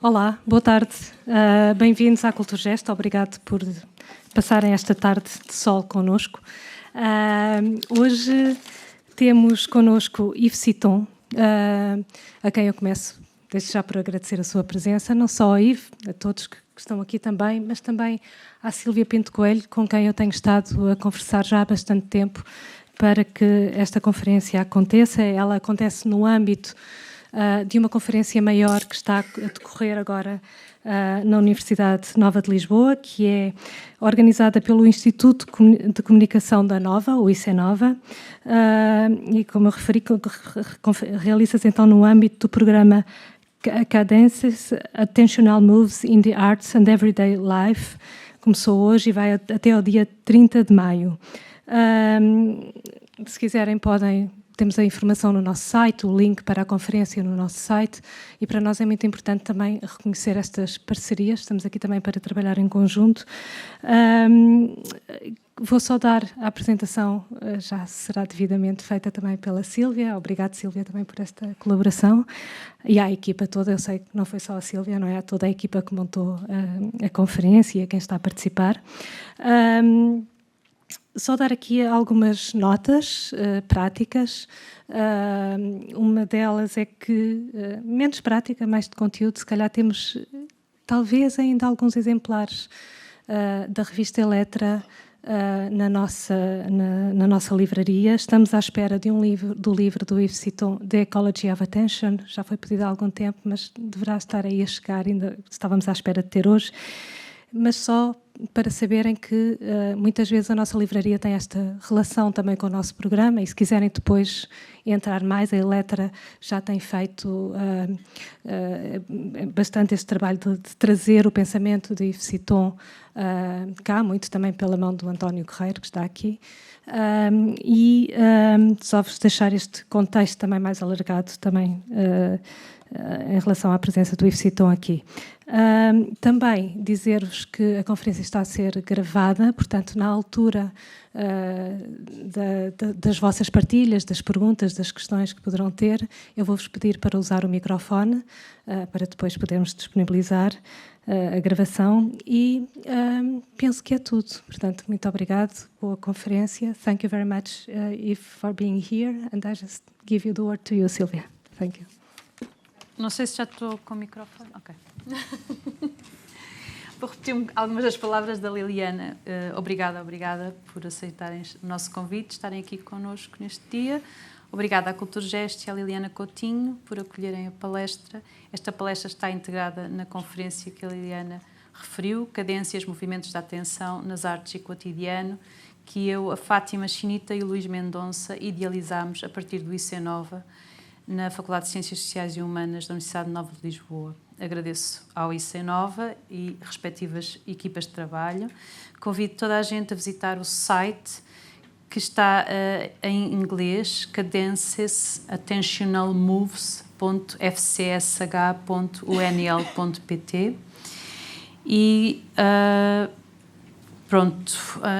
Olá, boa tarde. Bem-vindos à Culturgest. Obrigado por passarem esta tarde de sol connosco. Hoje temos connosco Yves Citton, a quem eu começo desde já por agradecer a sua presença, não só a Yves, a todos que estão aqui também, mas também à Sílvia Pinto Coelho, com quem eu tenho estado a conversar já há bastante tempo para que esta conferência aconteça. Ela acontece no âmbito de uma conferência maior que está a decorrer agora na Universidade NOVA de Lisboa, que é organizada pelo Instituto de Comunicação da NOVA, o ICNOVA, e, como eu referi, realiza-se então no âmbito do programa Cadences, Attentional Moves in the Arts and Everyday Life. Começou hoje e vai até ao dia 30 de maio. Se quiserem, temos a informação no nosso site, o link para a conferência no nosso site, e para nós é muito importante também reconhecer estas parcerias. Estamos aqui também para trabalhar em conjunto. Vou só dar a apresentação, já será devidamente feita também pela Sílvia. Obrigado, Sílvia, também por esta colaboração. E à equipa toda, eu sei que não foi só a Sílvia, não é? Toda a equipa que montou a conferência e a quem está a participar. Só dar aqui algumas notas práticas. Uma delas é que, menos prática, mais de conteúdo, se calhar temos talvez ainda alguns exemplares da revista Letra na nossa livraria. Estamos à espera do livro do Yves Citton, The Ecology of Attention. Já foi pedido há algum tempo, mas deverá estar aí a chegar, ainda estávamos à espera de ter hoje. Mas só para saberem que muitas vezes a nossa livraria tem esta relação também com o nosso programa, e se quiserem depois entrar mais, a Letra já tem feito bastante esse trabalho de trazer o pensamento de Yves Citton cá, muito também pela mão do António Correia, que está aqui. Só vos deixar este contexto também mais alargado também em relação à presença do Yves Citton aqui. Também dizer-vos que a conferência está a ser gravada, portanto, na altura das vossas partilhas, das perguntas, das questões que poderão ter, eu vou-vos pedir para usar o microfone, para depois podermos disponibilizar a gravação, e penso que é tudo. Portanto, muito obrigado, boa conferência. Thank you very much, Yves, for being here, and I just give you the word to you, Sylvia. Thank you. Não sei se já estou com o microfone. Ok. Vou repetir algumas das palavras da Liliana. Obrigada por aceitarem o nosso convite, estarem aqui connosco neste dia. Obrigada à Culturgest e à Liliana Coutinho por acolherem a palestra. Esta palestra está integrada na conferência que a Liliana referiu, Cadences, Movimentos da Atenção nas Artes e Cotidiano, que eu, a Fátima Chinita e o Luís Mendonça idealizámos a partir do ICNOVA, na Faculdade de Ciências Sociais e Humanas da Universidade NOVA de Lisboa. Agradeço ao ICNOVA e respectivas equipas de trabalho. Convido toda a gente a visitar o site, que está em inglês, Cadences, Attentional Moves.fcsh.unl.pt. E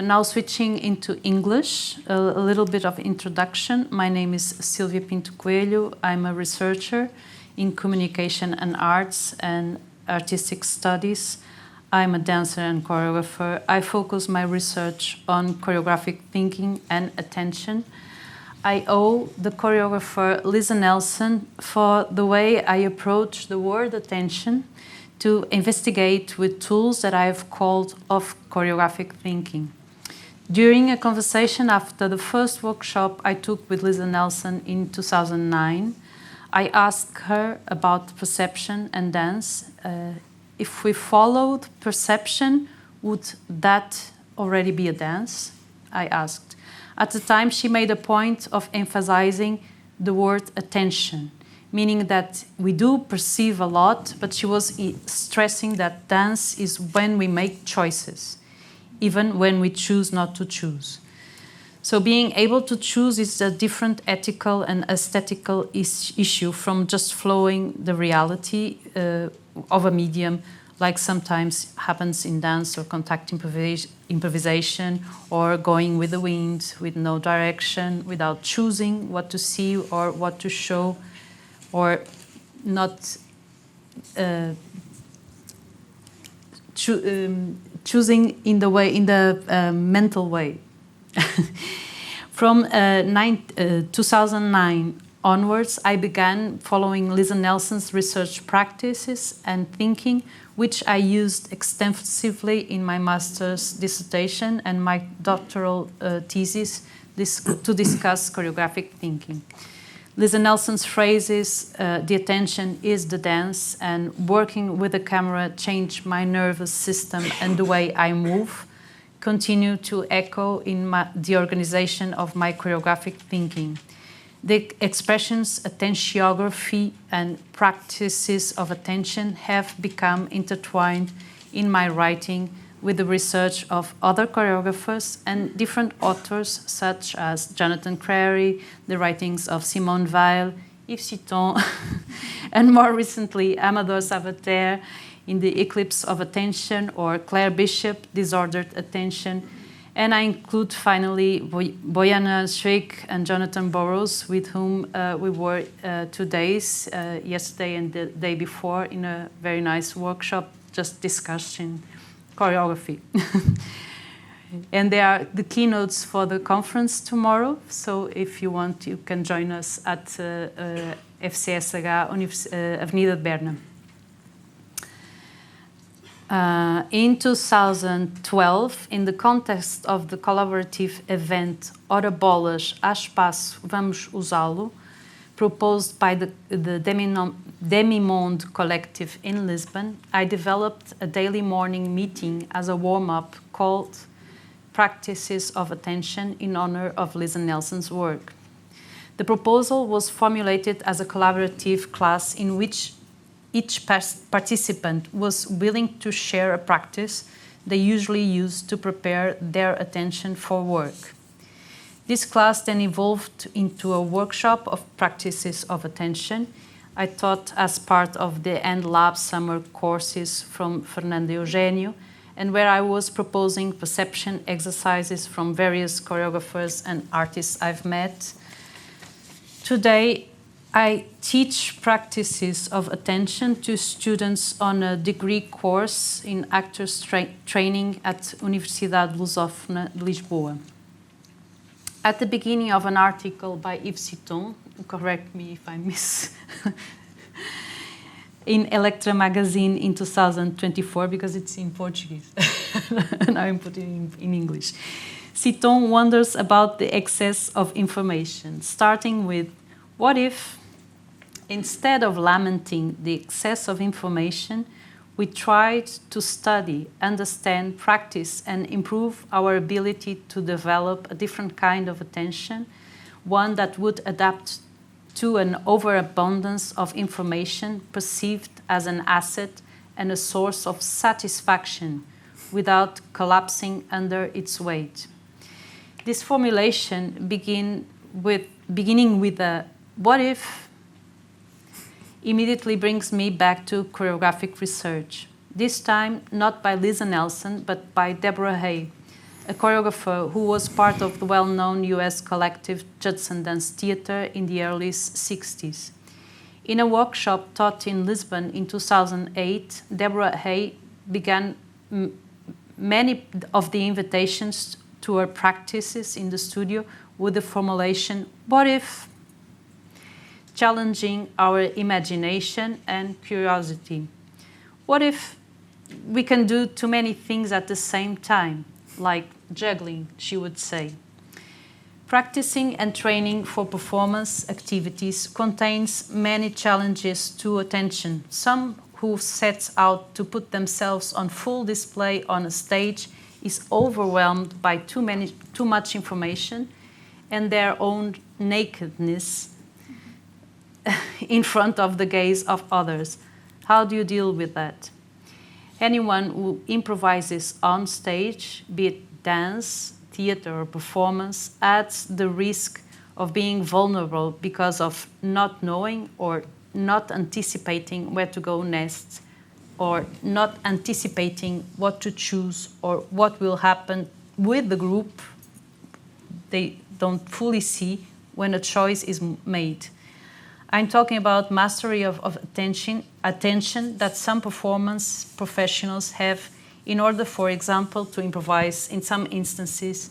now switching into English, a little bit of introduction. My name is Silvia Pinto Coelho. I'm a researcher in communication and arts and artistic studies. I'm a dancer and choreographer. I focus my research on choreographic thinking and attention. I owe the choreographer Lisa Nelson for the way I approach the word attention to investigate with tools that I have called of choreographic thinking. During a conversation after the first workshop I took with Lisa Nelson in 2009, I asked her about perception and dance. If we followed perception, would that already be a dance? I asked. At the time, she made a point of emphasizing the word attention, meaning that we do perceive a lot, but she was stressing that dance is when we make choices, even when we choose not to choose. So being able to choose is a different ethical and aesthetical issue from just flowing the reality of a medium, like sometimes happens in dance or contact improvisation, or going with the wind, with no direction, without choosing what to see or what to show, or not choosing in the mental way. From 2009 onwards, I began following Lisa Nelson's research practices and thinking, which I used extensively in my master's dissertation and my doctoral thesis to discuss choreographic thinking. Lisa Nelson's phrases, the attention is the dance, and working with the camera changed my nervous system and the way I move, continue to echo in the organization of my choreographic thinking. The expressions attentiography and practices of attention have become intertwined in my writing with the research of other choreographers and different authors such as Jonathan Crary, the writings of Simone Weil, Yves Citton, and more recently Amador Sabater in The Eclipse of Attention, or Claire Bishop, Disordered Attention. And I include finally Bojana Schweik and Jonathan Burrows, with whom we were 2 days, yesterday and the day before, in a very nice workshop just discussing choreography. And they are the keynotes for the conference tomorrow. So if you want, you can join us at FCSH, Avenida de Berna. In 2012, in the context of the collaborative event Ora Bolas, há espaço, vamos usá-lo, proposed by the Demimonde Collective in Lisbon, I developed a daily morning meeting as a warm-up called Practices of Attention in honor of Lisa Nelson's work. The proposal was formulated as a collaborative class in which each participant was willing to share a practice they usually use to prepare their attention for work. This class then evolved into a workshop of practices of attention I taught as part of the End Lab summer courses from Fernando Eugenio, and where I was proposing perception exercises from various choreographers and artists I've met. Today, I teach practices of attention to students on a degree course in actors training at Universidade NOVA de Lisboa. At the beginning of an article by Yves Citton, correct me if I miss, in Electra magazine in 2024, because it's in Portuguese, and I'm putting it in English. Citton wonders about the excess of information, starting with, what if, instead of lamenting the excess of information, we tried to study, understand, practice, and improve our ability to develop a different kind of attention, one that would adapt to an overabundance of information perceived as an asset and a source of satisfaction without collapsing under its weight. This formulation, beginning with a what if, immediately brings me back to choreographic research, this time not by Lisa Nelson, but by Deborah Hay, a choreographer who was part of the well-known US collective Judson Dance Theatre in the early 60s. In a workshop taught in Lisbon in 2008, Deborah Hay began many of the invitations to her practices in the studio with the formulation, what if? Challenging our imagination and curiosity. What if we can do too many things at the same time, like juggling, she would say. Practicing and training for performance activities contains many challenges to attention. Some who sets out to put themselves on full display on a stage is overwhelmed by too much information and their own nakedness in front of the gaze of others. How do you deal with that? Anyone who improvises on stage, be it dance, theater, or performance, adds the risk of being vulnerable because of not knowing or not anticipating where to go next, or not anticipating what to choose or what will happen with the group they don't fully see when a choice is made. I'm talking about mastery of attention that some performance professionals have in order, for example, to improvise in some instances,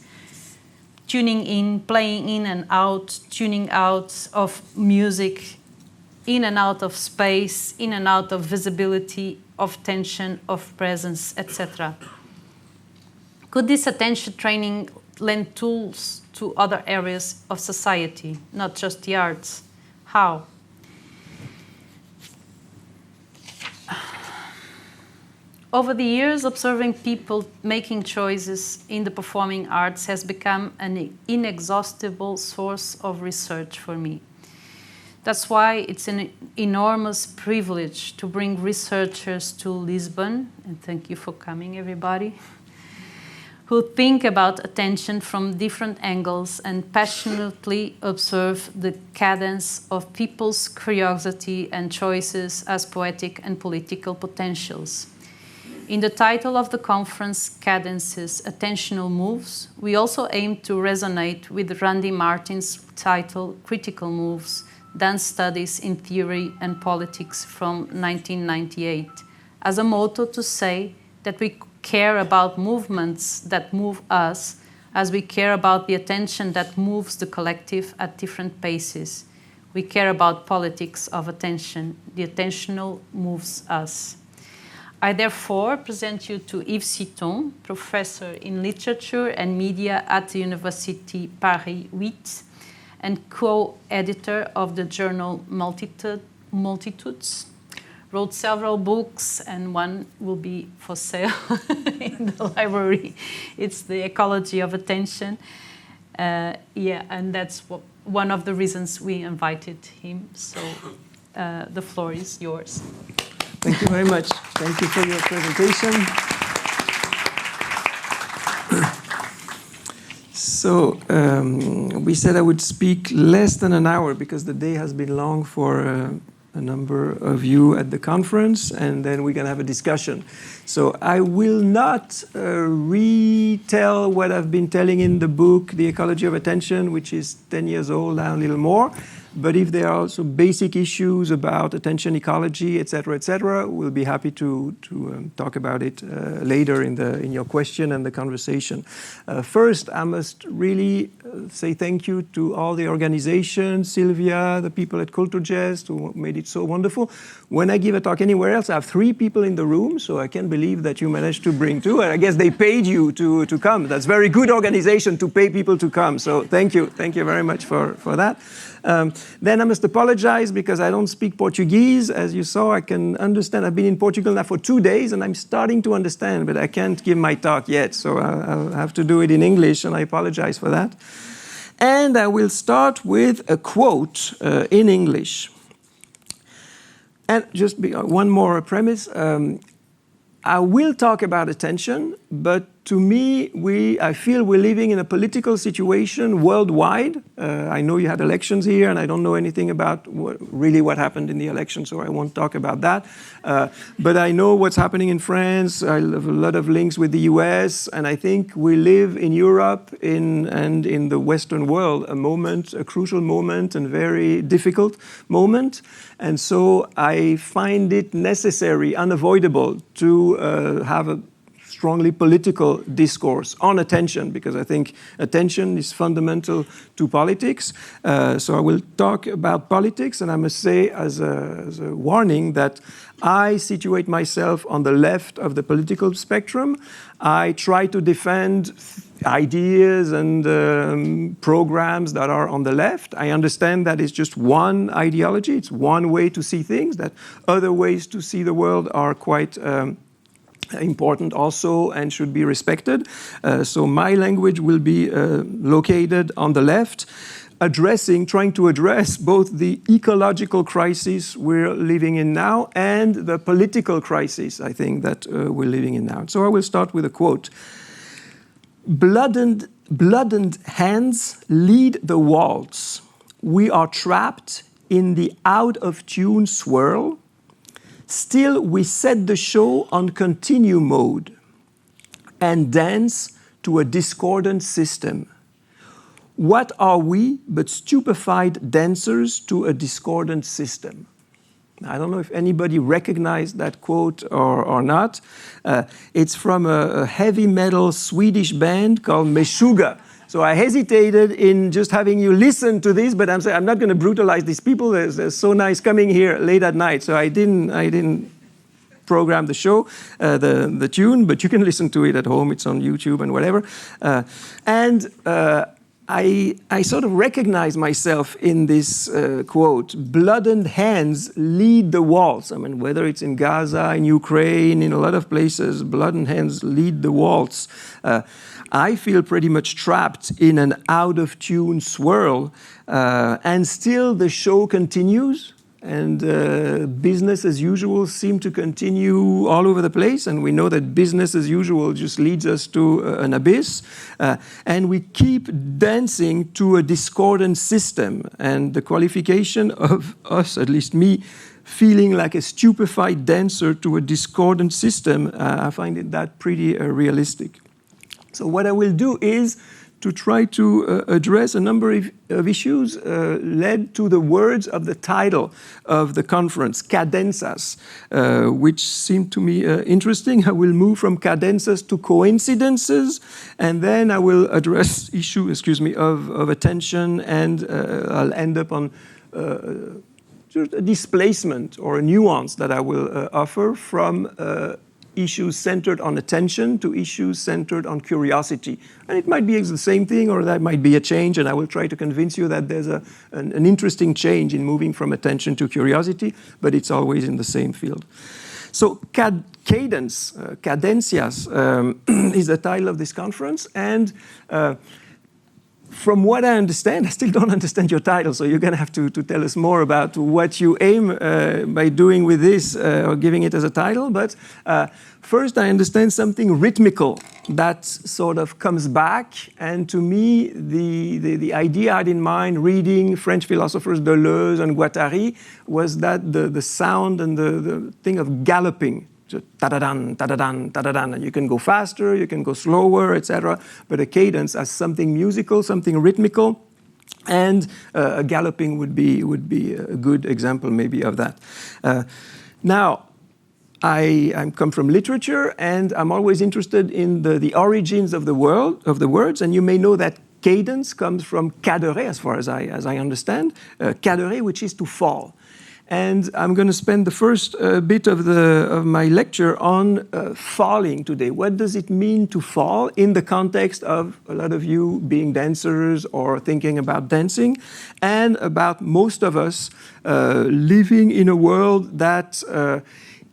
tuning in, playing in and out, tuning out of music, in and out of space, in and out of visibility, of tension, of presence, etc. Could this attention training lend tools to other areas of society, not just the arts? How? Over the years, observing people making choices in the performing arts has become an inexhaustible source of research for me. That's why it's an enormous privilege to bring researchers to Lisbon, and thank you for coming, everybody, who think about attention from different angles and passionately observe the cadence of people's curiosity and choices as poetic and political potentials. In the title of the conference, Cadences, Attentional Moves, we also aim to resonate with Randy Martin's title, Critical Moves, Dance Studies in Theory and Politics from 1998, as a motto to say that we care about movements that move us as we care about the attention that moves the collective at different paces. We care about politics of attention. The attentional moves us. I therefore present you to Yves Citton, professor in literature and media at the Université Paris 8 and co-editor of the journal Multitudes. Wrote several books, and one will be for sale in the library. It's The Ecology of Attention. And that's one of the reasons we invited him. So the floor is yours. Thank you very much. Thank you for your presentation. So we said I would speak less than an hour because the day has been long for a number of you at the conference, and then we're going to have a discussion. So I will not retell what I've been telling in the book, The Ecology of Attention, which is 10 years old now, a little more. But if there are also basic issues about attention ecology, et cetera, we'll be happy to talk about it later in your question and the conversation. First, I must really say thank you to all the organizations, Sylvia, the people at Routledge, who made it so wonderful. When I give a talk anywhere else, I have 3 people in the room, so I can't believe that you managed to bring 2. And I guess they paid you to come. That's very good organization to pay people to come. So thank you very much for that. Then I must apologize because I don't speak Portuguese. As you saw, I can understand. I've been in Portugal now for 2 days, and I'm starting to understand, but I can't give my talk yet. So I'll have to do it in English, and I apologize for that. And I will start with a quote in English. And just one more premise. I will talk about attention, but to me, I feel we're living in a political situation worldwide. I know you had elections here, and I don't know anything about what happened in the election, so I won't talk about that. But I know what's happening in France. I have a lot of links with the US, and I think we live in Europe and in the Western world a crucial moment and very difficult moment. And so I find it necessary, unavoidable, to have a strongly political discourse on attention, because I think attention is fundamental to politics. So I will talk about politics, and I must say as a warning that I situate myself on the left of the political spectrum. I try to defend ideas and programs that are on the left. I understand that it's just one ideology, it's one way to see things, that other ways to see the world are quite important also and should be respected. So my language will be located on the left, trying to address both the ecological crisis we're living in now and the political crisis, I think, that we're living in now. So I will start with a quote. Blooded hands lead the waltz. We are trapped in the out-of-tune swirl. Still, we set the show on continue mode and dance to a discordant system. What are we but stupefied dancers to a discordant system? I don't know if anybody recognized that quote or not. It's from a heavy metal Swedish band called Meshuggah. So I hesitated in just having you listen to this, but I'm not going to brutalize these people. They're so nice coming here late at night. So I didn't program the show, the tune, but you can listen to it at home. It's on YouTube and whatever. I sort of recognize myself in this quote, "Blood-and hands lead the waltz." I mean, whether it's in Gaza, in Ukraine, in a lot of places, blood and hands lead the waltz. I feel pretty much trapped in an out-of-tune swirl, and still the show continues, and business as usual seem to continue all over the place, and we know that business as usual just leads us to an abyss, and we keep dancing to a discordant system, and the qualification of us, at least me, feeling like a stupefied dancer to a discordant system, I find that pretty realistic. So what I will do is to try to address a number of issues led to the words of the title of the conference, Cadences, which seemed to me interesting. I will move from Cadences to coincidences, and then I will address issue, of attention, and I'll end up on a displacement or a nuance that I will offer from issues centered on attention to issues centered on curiosity. And it might be the same thing, or that might be a change, and I will try to convince you that there's an interesting change in moving from attention to curiosity, but it's always in the same field. So cadence, cadencias, is the title of this conference, and from what I understand, I still don't understand your title, so you're going to have to tell us more about what you aim by doing with this or giving it as a title. But first, I understand something rhythmical that sort of comes back. And to me, the idea I had in mind reading French philosophers Deleuze and Guattari was that the sound and the thing of galloping. Ta-da-dan, ta-da-dan, ta-da-dan, and you can go faster, you can go slower, etc. But a cadence as something musical, something rhythmical, and a galloping would be a good example maybe of that. Now, I come from literature, and I'm always interested in the origins of the words, and you may know that cadence comes from cadere, as far as I understand, cadere, which is to fall. And I'm going to spend the first bit of my lecture on falling today. What does it mean to fall in the context of a lot of you being dancers or thinking about dancing, and about most of us living in a world that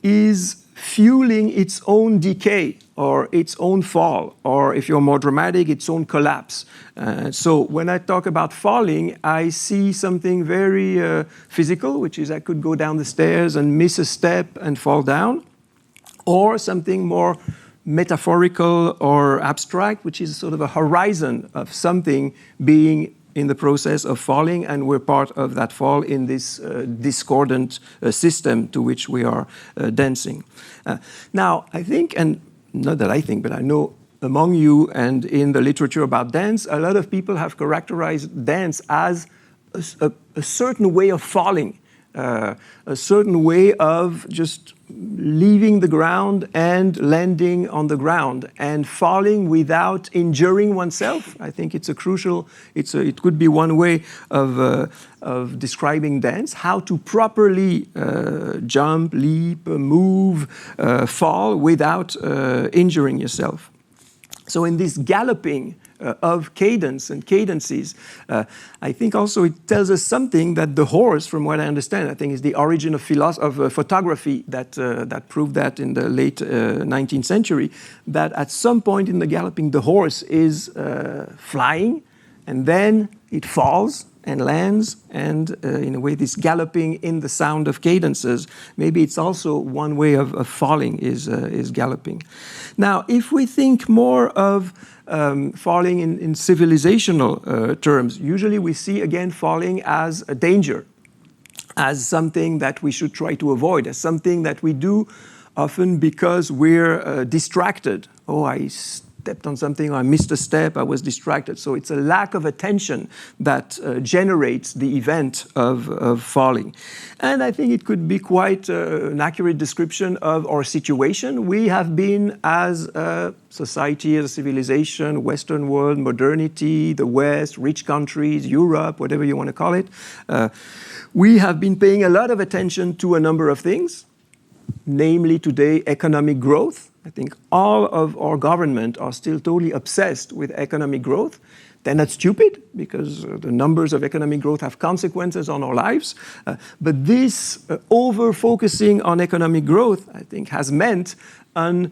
is fueling its own decay or its own fall, or if you're more dramatic, its own collapse. So when I talk about falling, I see something very physical, which is I could go down the stairs and miss a step and fall down, or something more metaphorical or abstract, which is sort of a horizon of something being in the process of falling, and we're part of that fall in this discordant system to which we are dancing. Now, I think, and not that I think, but I know among you and in the literature about dance, a lot of people have characterized dance as a certain way of falling, a certain way of just leaving the ground and landing on the ground and falling without injuring oneself. I think it's a crucial, it could be one way of describing dance, how to properly jump, leap, move, fall without injuring yourself. So in this galloping of cadence and cadences, I think also it tells us something that the horse, from what I understand, I think is the origin of photography that proved that in the late 19th century, that at some point in the galloping, the horse is flying, and then it falls and lands, and in a way this galloping in the sound of cadences, maybe it's also one way of falling is galloping. Now, if we think more of falling in civilizational terms, usually we see again falling as a danger, as something that we should try to avoid, as something that we do often because we're distracted. Oh, I stepped on something, or I missed a step, I was distracted. So it's a lack of attention that generates the event of falling. And I think it could be quite an accurate description of our situation. We have been, as a society, as a civilization, Western world, modernity, the West, rich countries, Europe, whatever you want to call it, we have been paying a lot of attention to a number of things, namely today economic growth. I think all of our government are still totally obsessed with economic growth. They're not stupid, because the numbers of economic growth have consequences on our lives. But this over-focusing on economic growth, I think, has meant an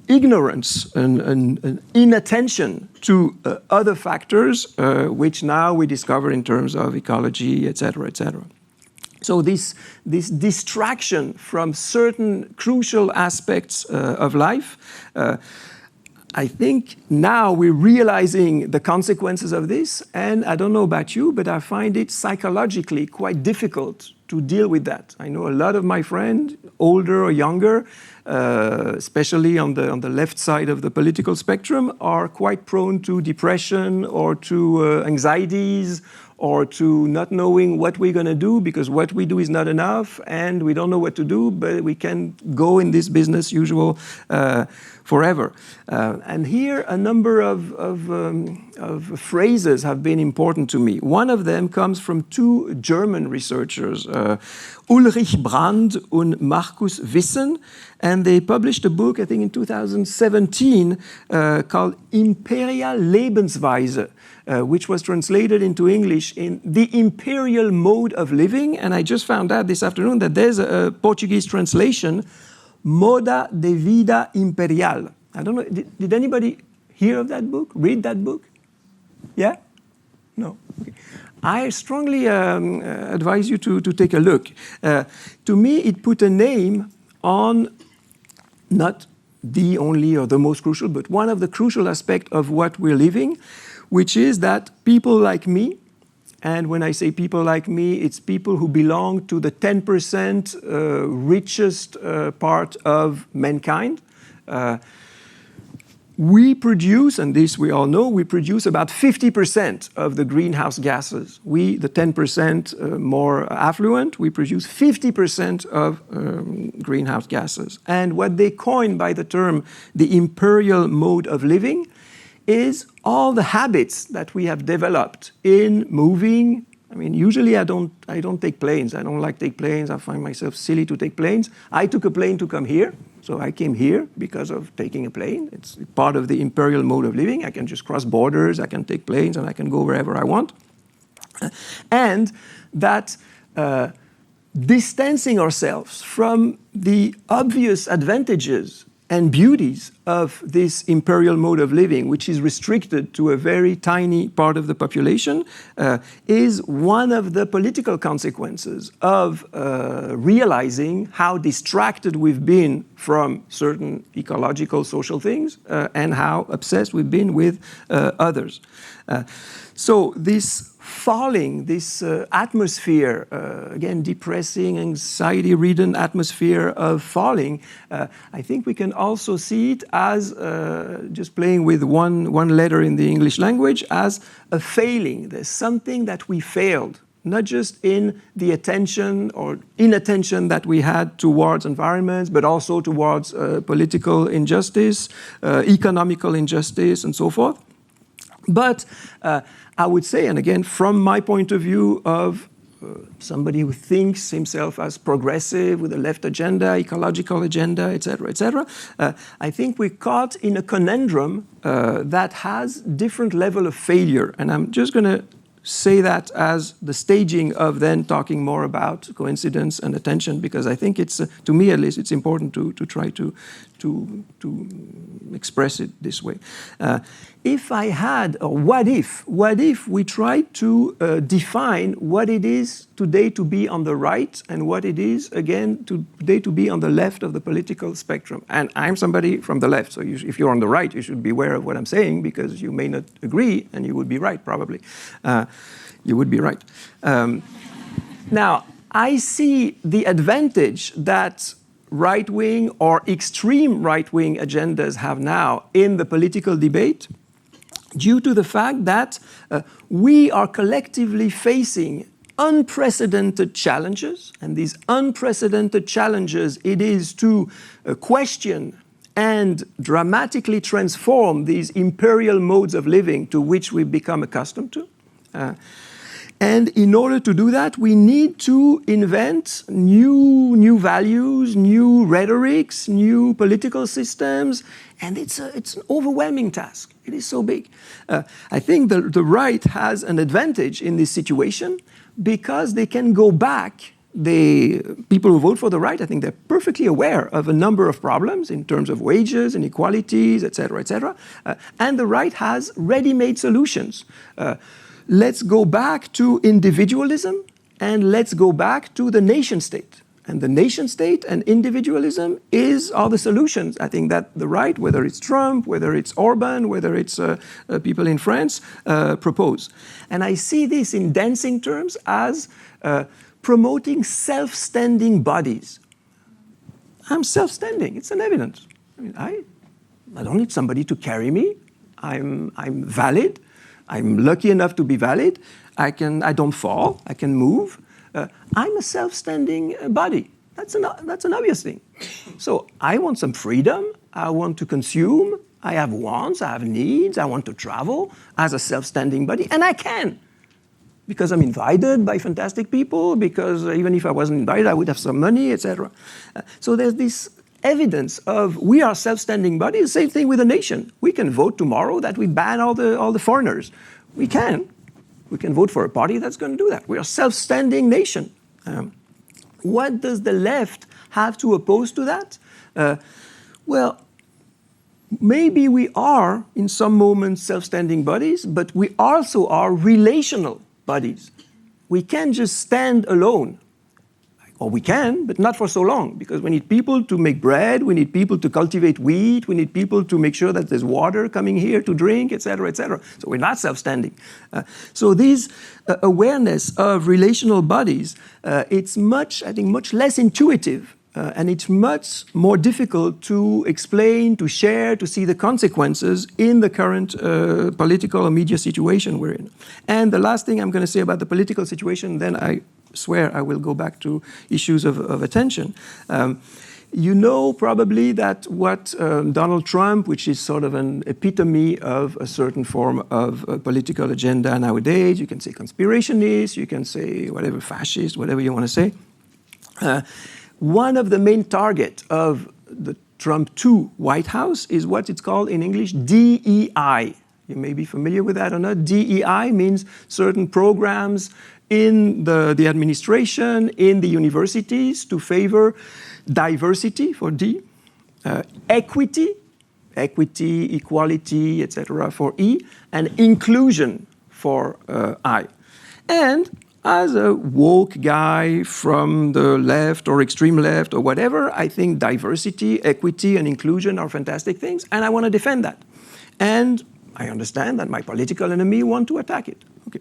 ignorance and inattention to other factors, which now we discover in terms of ecology, etc., etc. So this distraction from certain crucial aspects of life, I think now we're realizing the consequences of this, and I don't know about you, but I find it psychologically quite difficult to deal with that. I know a lot of my friends, older or younger, especially on the left side of the political spectrum, are quite prone to depression or to anxieties, or to not knowing what we're going to do, because what we do is not enough, and we don't know what to do, but we can go in this business usual forever. And here a number of phrases have been important to me. One of them comes from two German researchers, Ulrich Brand and Markus Wissen, and they published a book, I think in 2017, called Imperial Lebensweise, which was translated into English in The Imperial Mode of Living. And I just found out this afternoon that there's a Portuguese translation, Moda de Vida Imperial. I don't know, did anybody hear of that book, read that book? Yeah? No? Okay. I strongly advise you to take a look. To me, it put a name on not the only or the most crucial, but one of the crucial aspects of what we're living, which is that people like me, and when I say people like me, it's people who belong to the 10% richest part of mankind. We produce, and this we all know, we produce about 50% of the greenhouse gases. We, the 10% more affluent, we produce 50% of greenhouse gases. And what they coined by the term the imperial mode of living is all the habits that we have developed in moving. I mean, usually I don't take planes. I don't like to take planes. I find myself silly to take planes. I took a plane to come here. So I came here because of taking a plane. It's part of the imperial mode of living. I can just cross borders, I can take planes, and I can go wherever I want. And that distancing ourselves from the obvious advantages and beauties of this imperial mode of living, which is restricted to a very tiny part of the population, is one of the political consequences of realizing how distracted we've been from certain ecological, social things, and how obsessed we've been with others. So this falling, this atmosphere, again, depressing, anxiety-ridden atmosphere of falling, I think we can also see it as, just playing with one letter in the English language, as a failing. There's something that we failed, not just in the attention or inattention that we had towards environments, but also towards political injustice, economical injustice, and so forth. But I would say, and again, from my point of view of somebody who thinks himself as progressive with a left agenda, ecological agenda, etc., I think we're caught in a conundrum that has different level of failure. And I'm just going to say that as the staging of then talking more about coincidence and attention, because I think it's, to me at least, it's important to try to express it this way. If I had, or what if we tried to define what it is today to be on the right and what it is, again, today to be on the left of the political spectrum. And I'm somebody from the left, so if you're on the right, you should be aware of what I'm saying, because you may not agree, and you would be right, probably. You would be right. Now, I see the advantage that right-wing or extreme right-wing agendas have now in the political debate, due to the fact that we are collectively facing unprecedented challenges, and these unprecedented challenges, it is to question and dramatically transform these imperial modes of living to which we've become accustomed to. And in order to do that, we need to invent new values, new rhetorics, new political systems, and it's an overwhelming task. It is so big. I think the right has an advantage in this situation because they can go back. People who vote for the right, I think they're perfectly aware of a number of problems in terms of wages, inequalities, etc., etc. And the right has ready-made solutions. Let's go back to individualism and let's go back to the nation state. And the nation state and individualism are the solutions. I think that the right, whether it's Trump, whether it's Orban, whether it's people in France, propose. And I see this in dancing terms as promoting self-standing bodies. I'm self-standing. It's an evidence. I mean, I don't need somebody to carry me. I'm valid. I'm lucky enough to be valid. I don't fall. I can move. I'm a self-standing body. That's an obvious thing. So I want some freedom. I want to consume. I have wants. I have needs. I want to travel as a self-standing body, and I can. Because I'm invited by fantastic people, because even if I wasn't invited, I would have some money, etc. So there's this evidence of we are self-standing bodies. Same thing with a nation. We can vote tomorrow that we ban all the foreigners. We can. We can vote for a party that's going to do that. We are a self-standing nation. What does the left have to oppose to that? Well, maybe we are, in some moments, self-standing bodies, but we also are relational bodies. We can't just stand alone. Or we can, but not for so long, because we need people to make bread, we need people to cultivate wheat, we need people to make sure that there's water coming here to drink, etc., etc. So we're not self-standing. So this awareness of relational bodies, it's much less intuitive, and it's much more difficult to explain, to share, to see the consequences in the current political or media situation we're in. And the last thing I'm going to say about the political situation, then I swear I will go back to issues of attention. You know probably that what Donald Trump, which is sort of an epitome of a certain form of political agenda nowadays, you can say conspirationist, you can say whatever, fascist, whatever you want to say. One of the main targets of the Trump 2 White House is what it's called in English DEI. You may be familiar with that or not. DEI means certain programs in the administration, in the universities, to favor diversity for D, equity, equality, etc. for E, and inclusion for I. And as a woke guy from the left or extreme left or whatever, I think diversity, equity, and inclusion are fantastic things, and I want to defend that. And I understand that my political enemy want to attack it. Okay.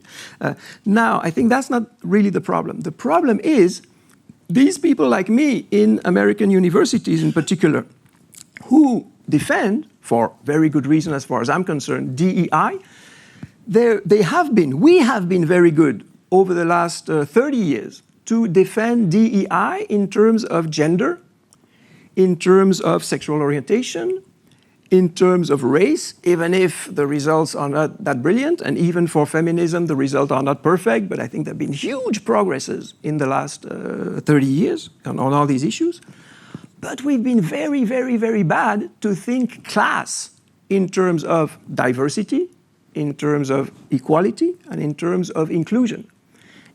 Now, I think that's not really the problem. The problem is these people like me in American universities in particular, who defend, for very good reason as far as I'm concerned, DEI, we have been very good over the last 30 years to defend DEI in terms of gender, in terms of sexual orientation, in terms of race, even if the results are not that brilliant, and even for feminism, the results are not perfect, but I think there have been huge progresses in the last 30 years on all these issues. But we've been very, very, very bad to think class in terms of diversity, in terms of equality, and in terms of inclusion.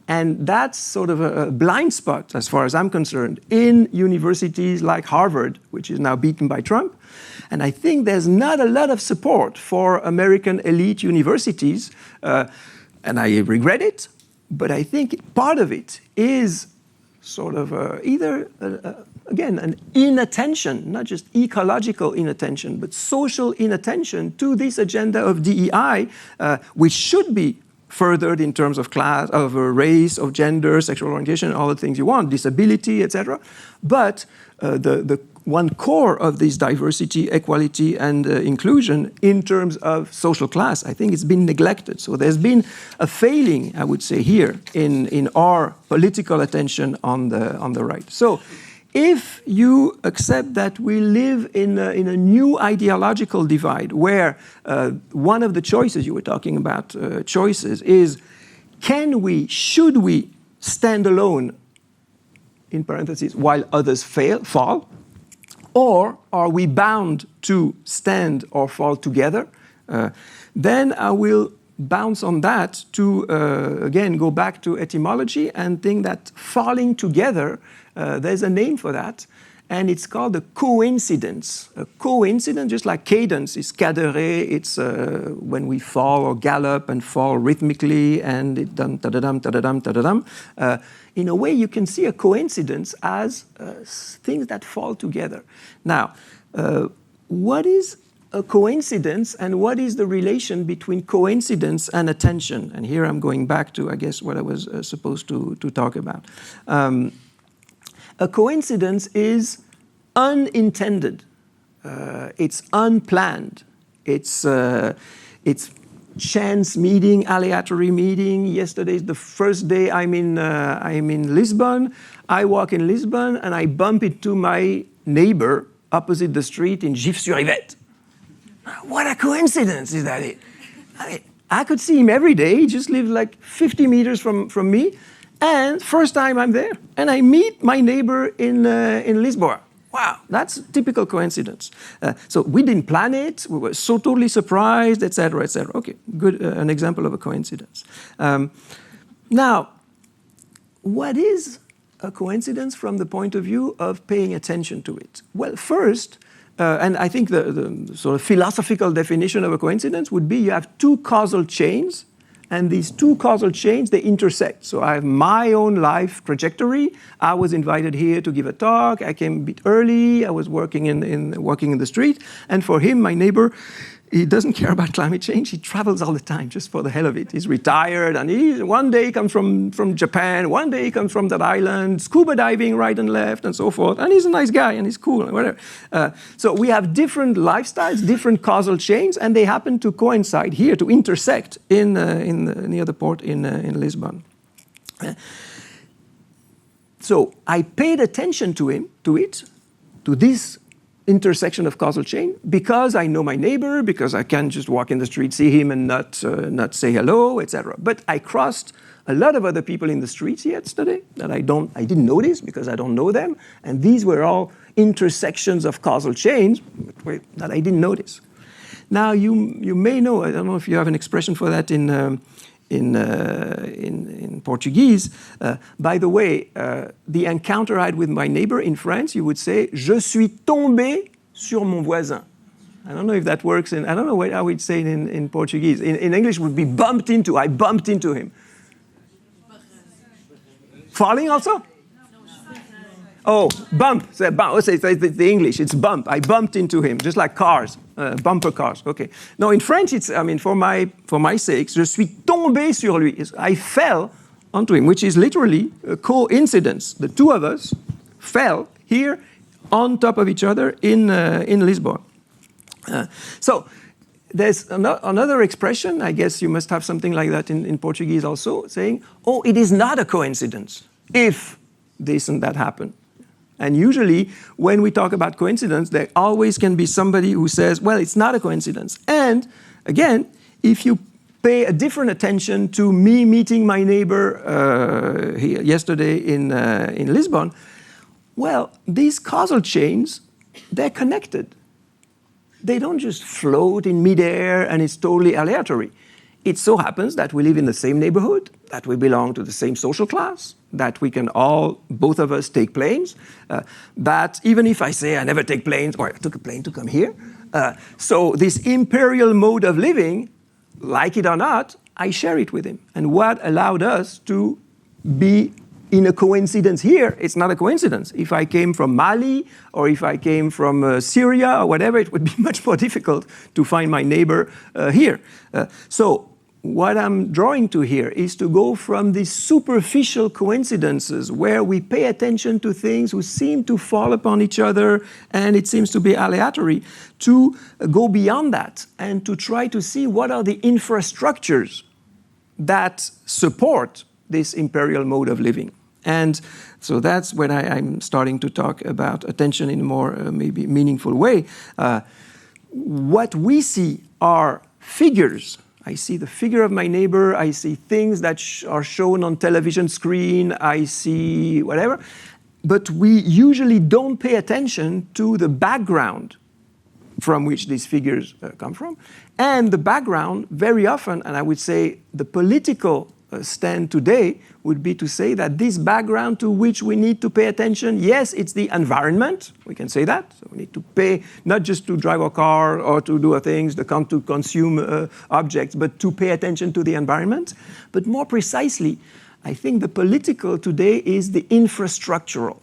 And that's sort of a blind spot, as far as I'm concerned, in universities like Harvard, which is now beaten by Trump. And I think there's not a lot of support for American elite universities, and I regret it, but I think part of it is sort of either, again, an inattention, not just ecological inattention, but social inattention to this agenda of DEI, which should be furthered in terms of class, of race, of gender, sexual orientation, all the things you want, disability, etc. But the one core of this diversity, equality, and inclusion in terms of social class, I think it's been neglected. So there's been a failing, I would say, here in our political attention on the right. So if you accept that we live in a new ideological divide where one of the choices you were talking about, choices, is should we stand alone, in parentheses, while others fall? Or are we bound to stand or fall together? Then I will bounce on that to, again, go back to etymology and think that falling together, there's a name for that, and it's called a coincidence. A coincidence, just like cadence is cadere, it's when we fall or gallop and fall rhythmically, and it dum ta-da-dum, ta-da-dum, ta-da-dum. In a way, you can see a coincidence as things that fall together. Now, what is a coincidence, and what is the relation between coincidence and attention? And here I'm going back to, I guess, what I was supposed to talk about. A coincidence is unintended. It's unplanned. It's chance meeting, aleatory meeting. Yesterday is the first day I'm in Lisbon. I walk in Lisbon and I bump into my neighbor opposite the street in Gif-sur-Yvette. What a coincidence, is that it? I could see him every day. He just lived like 50 meters from me. And first time I'm there, and I meet my neighbor in Lisboa. Wow, that's a typical coincidence. So we didn't plan it. We were so totally surprised, etc., etc. Okay, good, an example of a coincidence. Now, what is a coincidence from the point of view of paying attention to it? Well, first, and I think the sort of philosophical definition of a coincidence would be you have two causal chains, and these two causal chains, they intersect. So I have my own life trajectory. I was invited here to give a talk. I came a bit early. I was walking in the street. And for him, my neighbor, he doesn't care about climate change. He travels all the time just for the hell of it. He's retired, and one day he comes from Japan, one day he comes from that island, scuba diving right and left, and so forth. And he's a nice guy, and he's cool, and whatever. So we have different lifestyles, different causal chains, and they happen to coincide here, to intersect near the port in Lisbon. So I paid attention to this intersection of causal chain, because I know my neighbor, because I can just walk in the street, see him, and not say hello, etc. But I crossed a lot of other people in the streets yesterday that I didn't notice because I don't know them, and these were all intersections of causal chains that I didn't notice. Now you may know, I don't know if you have an expression for that in Portuguese. By the way, the encounter I had with my neighbor in France, you would say, je suis tombé sur mon voisin. I don't know if that works I don't know how we'd say it in Portuguese. In English, it would be bumped into. I bumped into him. Falling also? Oh, bump. Let's say the English. It's bump. I bumped into him, just like cars, bumper cars. Okay. No, in French, it's. I mean, for my sakes, je suis tombé sur lui. I fell onto him, which is literally a coincidence. The two of us fell here on top of each other in Lisbon. So there's another expression. I guess you must have something like that in Portuguese also, saying, "Oh, it is not a coincidence if this and that happen." And usually, when we talk about coincidence, there always can be somebody who says, well, it's not a coincidence. And again, if you pay a different attention to me meeting my neighbor yesterday in Lisbon, well, these causal chains, they're connected. They don't just float in midair and it's totally aleatory. It so happens that we live in the same neighborhood, that we belong to the same social class, that we can both of us take planes, that even if I say I never take planes, or I took a plane to come here, so this imperial mode of living, like it or not, I share it with him. And what allowed us to be in a coincidence here, it's not a coincidence. If I came from Mali, or if I came from Syria, or whatever, it would be much more difficult to find my neighbor here. So what I'm drawing to here is to go from these superficial coincidences where we pay attention to things who seem to fall upon each other and it seems to be aleatory, to go beyond that and to try to see what are the infrastructures that support this imperial mode of living. And so that's when I'm starting to talk about attention in a more maybe meaningful way. What we see are figures. I see the figure of my neighbor, I see things that are shown on television screen, I see whatever, but we usually don't pay attention to the background from which these figures come from. And the background, very often, and I would say the political stand today would be to say that this background to which we need to pay attention, yes, it's the environment, we can say that. So we need to pay, not just to drive a car or to do things, to consume objects, but to pay attention to the environment. But more precisely, I think the political today is the infrastructural.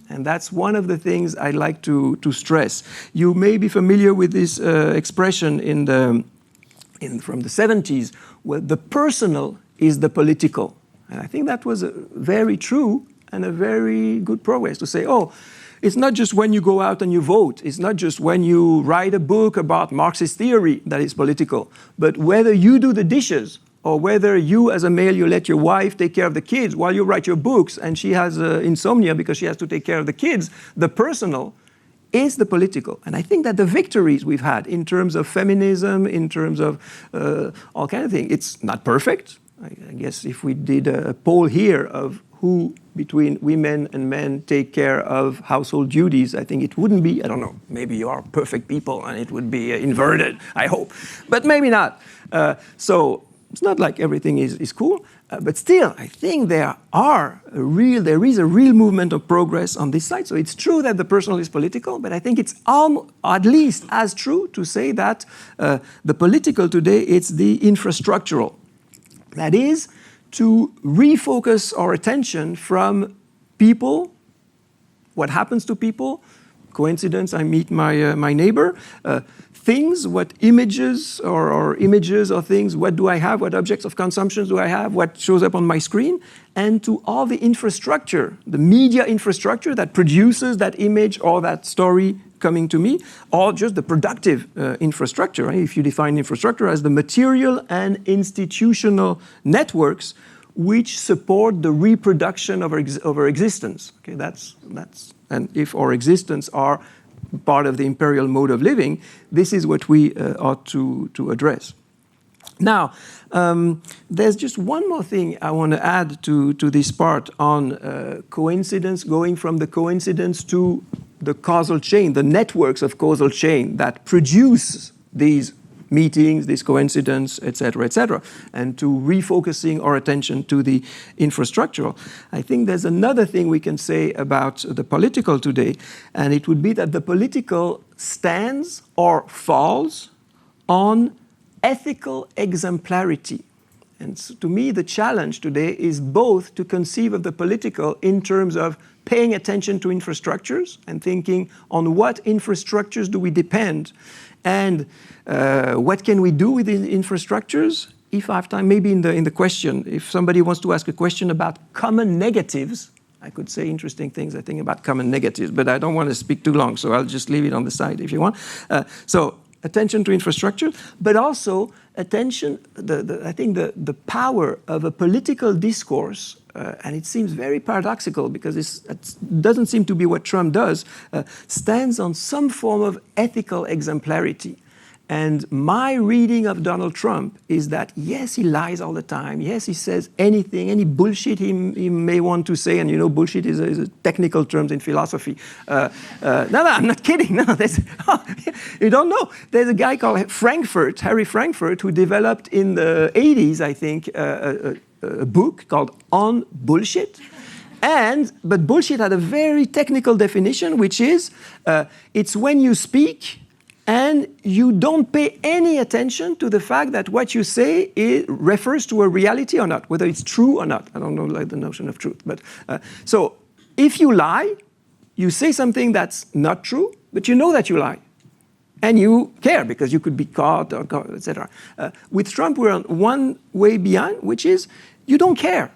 And that's one of the things I'd like to stress. You may be familiar with this expression from the 70s, where the personal is the political. And I think that was very true and a very good progress to say, oh, it's not just when you go out and you vote, it's not just when you write a book about Marxist theory that is political, but whether you do the dishes or whether you as a male, you let your wife take care of the kids while you write your books and she has insomnia because she has to take care of the kids, the personal is the political. And I think that the victories we've had in terms of feminism, in terms of all kind of things, it's not perfect. I guess if we did a poll here of who between women and men take care of household duties, I think it wouldn't be, I don't know, maybe you are perfect people and it would be inverted, I hope, but maybe not. So it's not like everything is cool, but still, I think there is a real movement of progress on this side. So it's true that the personal is political, but I think it's at least as true to say that the political today, it's the infrastructural. That is, to refocus our attention from people, what happens to people, coincidence, I meet my neighbor, things, what images or things, what do I have, what objects of consumption do I have, what shows up on my screen, and to all the infrastructure, the media infrastructure that produces that image or that story coming to me, or just the productive infrastructure. Right? If you define infrastructure as the material and institutional networks which support the reproduction of our existence. Okay, that's and if our existence are part of the imperial mode of living, this is what we ought to address. Now, there's just one more thing I want to add to this part on coincidence, going from the coincidence to the causal chain, the networks of causal chain that produce these meetings, this coincidence, etc., and to refocusing our attention to the infrastructural. I think there's another thing we can say about the political today, and it would be that the political stands or falls on ethical exemplarity. And so to me, the challenge today is both to conceive of the political in terms of paying attention to infrastructures and thinking on what infrastructures do we depend and what can we do with the infrastructures. If I have time, maybe in the question, if somebody wants to ask a question about common negatives, I could say interesting things, I think, about common negatives, but I don't want to speak too long, so I'll just leave it on the side if you want. So attention to infrastructure, but also attention, I think the power of a political discourse, and it seems very paradoxical because it doesn't seem to be what Trump does, stands on some form of ethical exemplarity. And my reading of Donald Trump is that, yes, he lies all the time. Yes, he says anything, any bullshit he may want to say. And you know, bullshit is a technical term in philosophy. No, I'm not kidding. No, you don't know. There's a guy called Harry Frankfurt, who developed in the 80s, I think, a book called On Bullshit. But bullshit had a very technical definition, which is it's when you speak and you don't pay any attention to the fact that what you say refers to a reality or not, whether it's true or not. I don't know like the notion of truth. But so if you lie, you say something that's not true, but you know that you lie. and you care because you could be caught, or etc. With Trump, we're on one way behind, which is you don't care.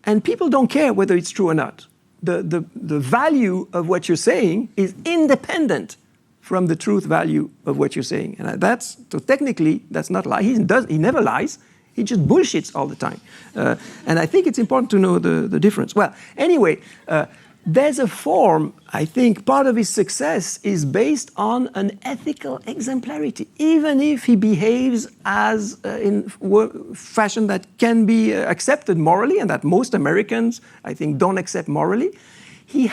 And people don't care whether it's true or not. The value of what you're saying is independent from the truth value of what you're saying. And so technically, that's not lie. He never lies. He just bullshits all the time. And I think it's important to know the difference. Well, anyway, there's a form, I think, part of his success is based on an ethical exemplarity, even if he behaves as in fashion that can be accepted morally, and that most Americans, I think, don't accept morally. He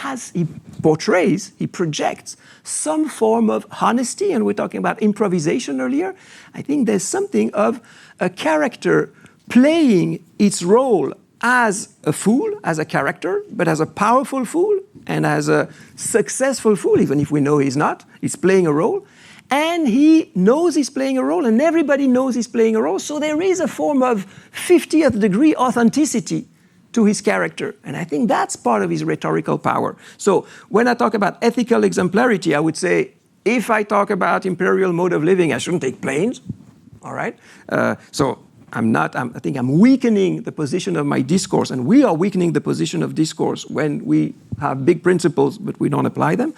portrays, he projects some form of honesty, and we're talking about improvisation earlier. I think there's something of a character playing its role as a fool, as a character, but as a powerful fool and as a successful fool, even if we know he's not. He's playing a role. And he knows he's playing a role, and everybody knows he's playing a role. So there is a form of 50th degree authenticity to his character. And I think that's part of his rhetorical power. So when I talk about ethical exemplarity, I would say, if I talk about imperial mode of living, I shouldn't take planes. All right? I think I'm weakening the position of my discourse, and we are weakening the position of discourse when we have big principles, but we don't apply them.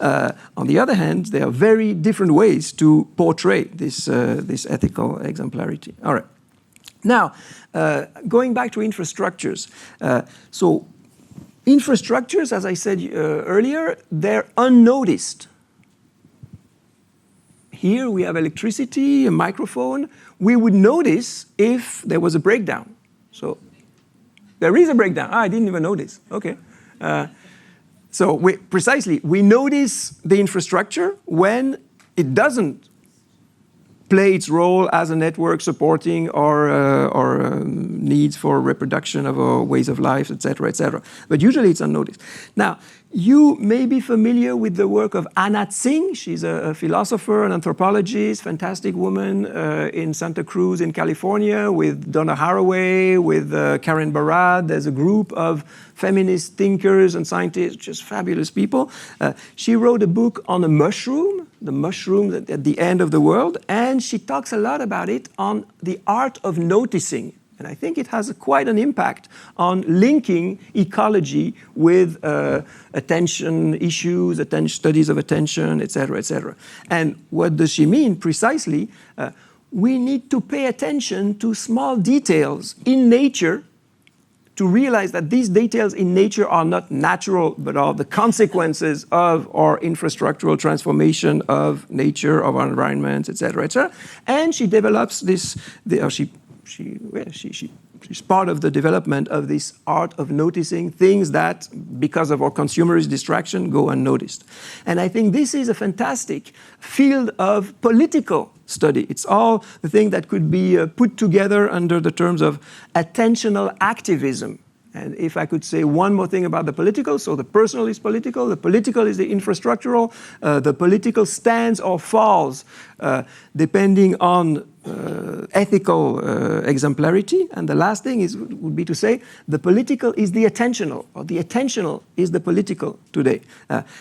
On the other hand, there are very different ways to portray this ethical exemplarity. All right. Now, going back to infrastructures. So infrastructures, as I said earlier, they're unnoticed. Here we have electricity, a microphone. We would notice if there was a breakdown. So there is a breakdown. I didn't even notice. Okay. We notice the infrastructure when it doesn't play its role as a network supporting our needs for reproduction of our ways of life, etc., etc. But usually it's unnoticed. Now, you may be familiar with the work of Anna Tsing. She's a philosopher, an anthropologist, fantastic woman in Santa Cruz in California, with Donna Haraway, with Karen Barad. There's a group of feminist thinkers and scientists, just fabulous people. She wrote a book on a mushroom, the mushroom at the end of the world, and she talks a lot about it on the art of noticing. And I think it has quite an impact on linking ecology with attention issues, studies of attention, etc., etc. And what does she mean precisely? We need to pay attention to small details in nature to realize that these details in nature are not natural, but are the consequences of our infrastructural transformation of nature, of our environment, etc., etc. And she develops this. She's part of the development of this art of noticing things that, because of our consumerist distraction, go unnoticed. And I think this is a fantastic field of political study. It's all the thing that could be put together under the terms of attentional activism. And if I could say one more thing about the political, so the personal is political, the political is the infrastructural, the political stands or falls depending on ethical exemplarity. And the last thing would be to say the political is the attentional, or the attentional is the political today.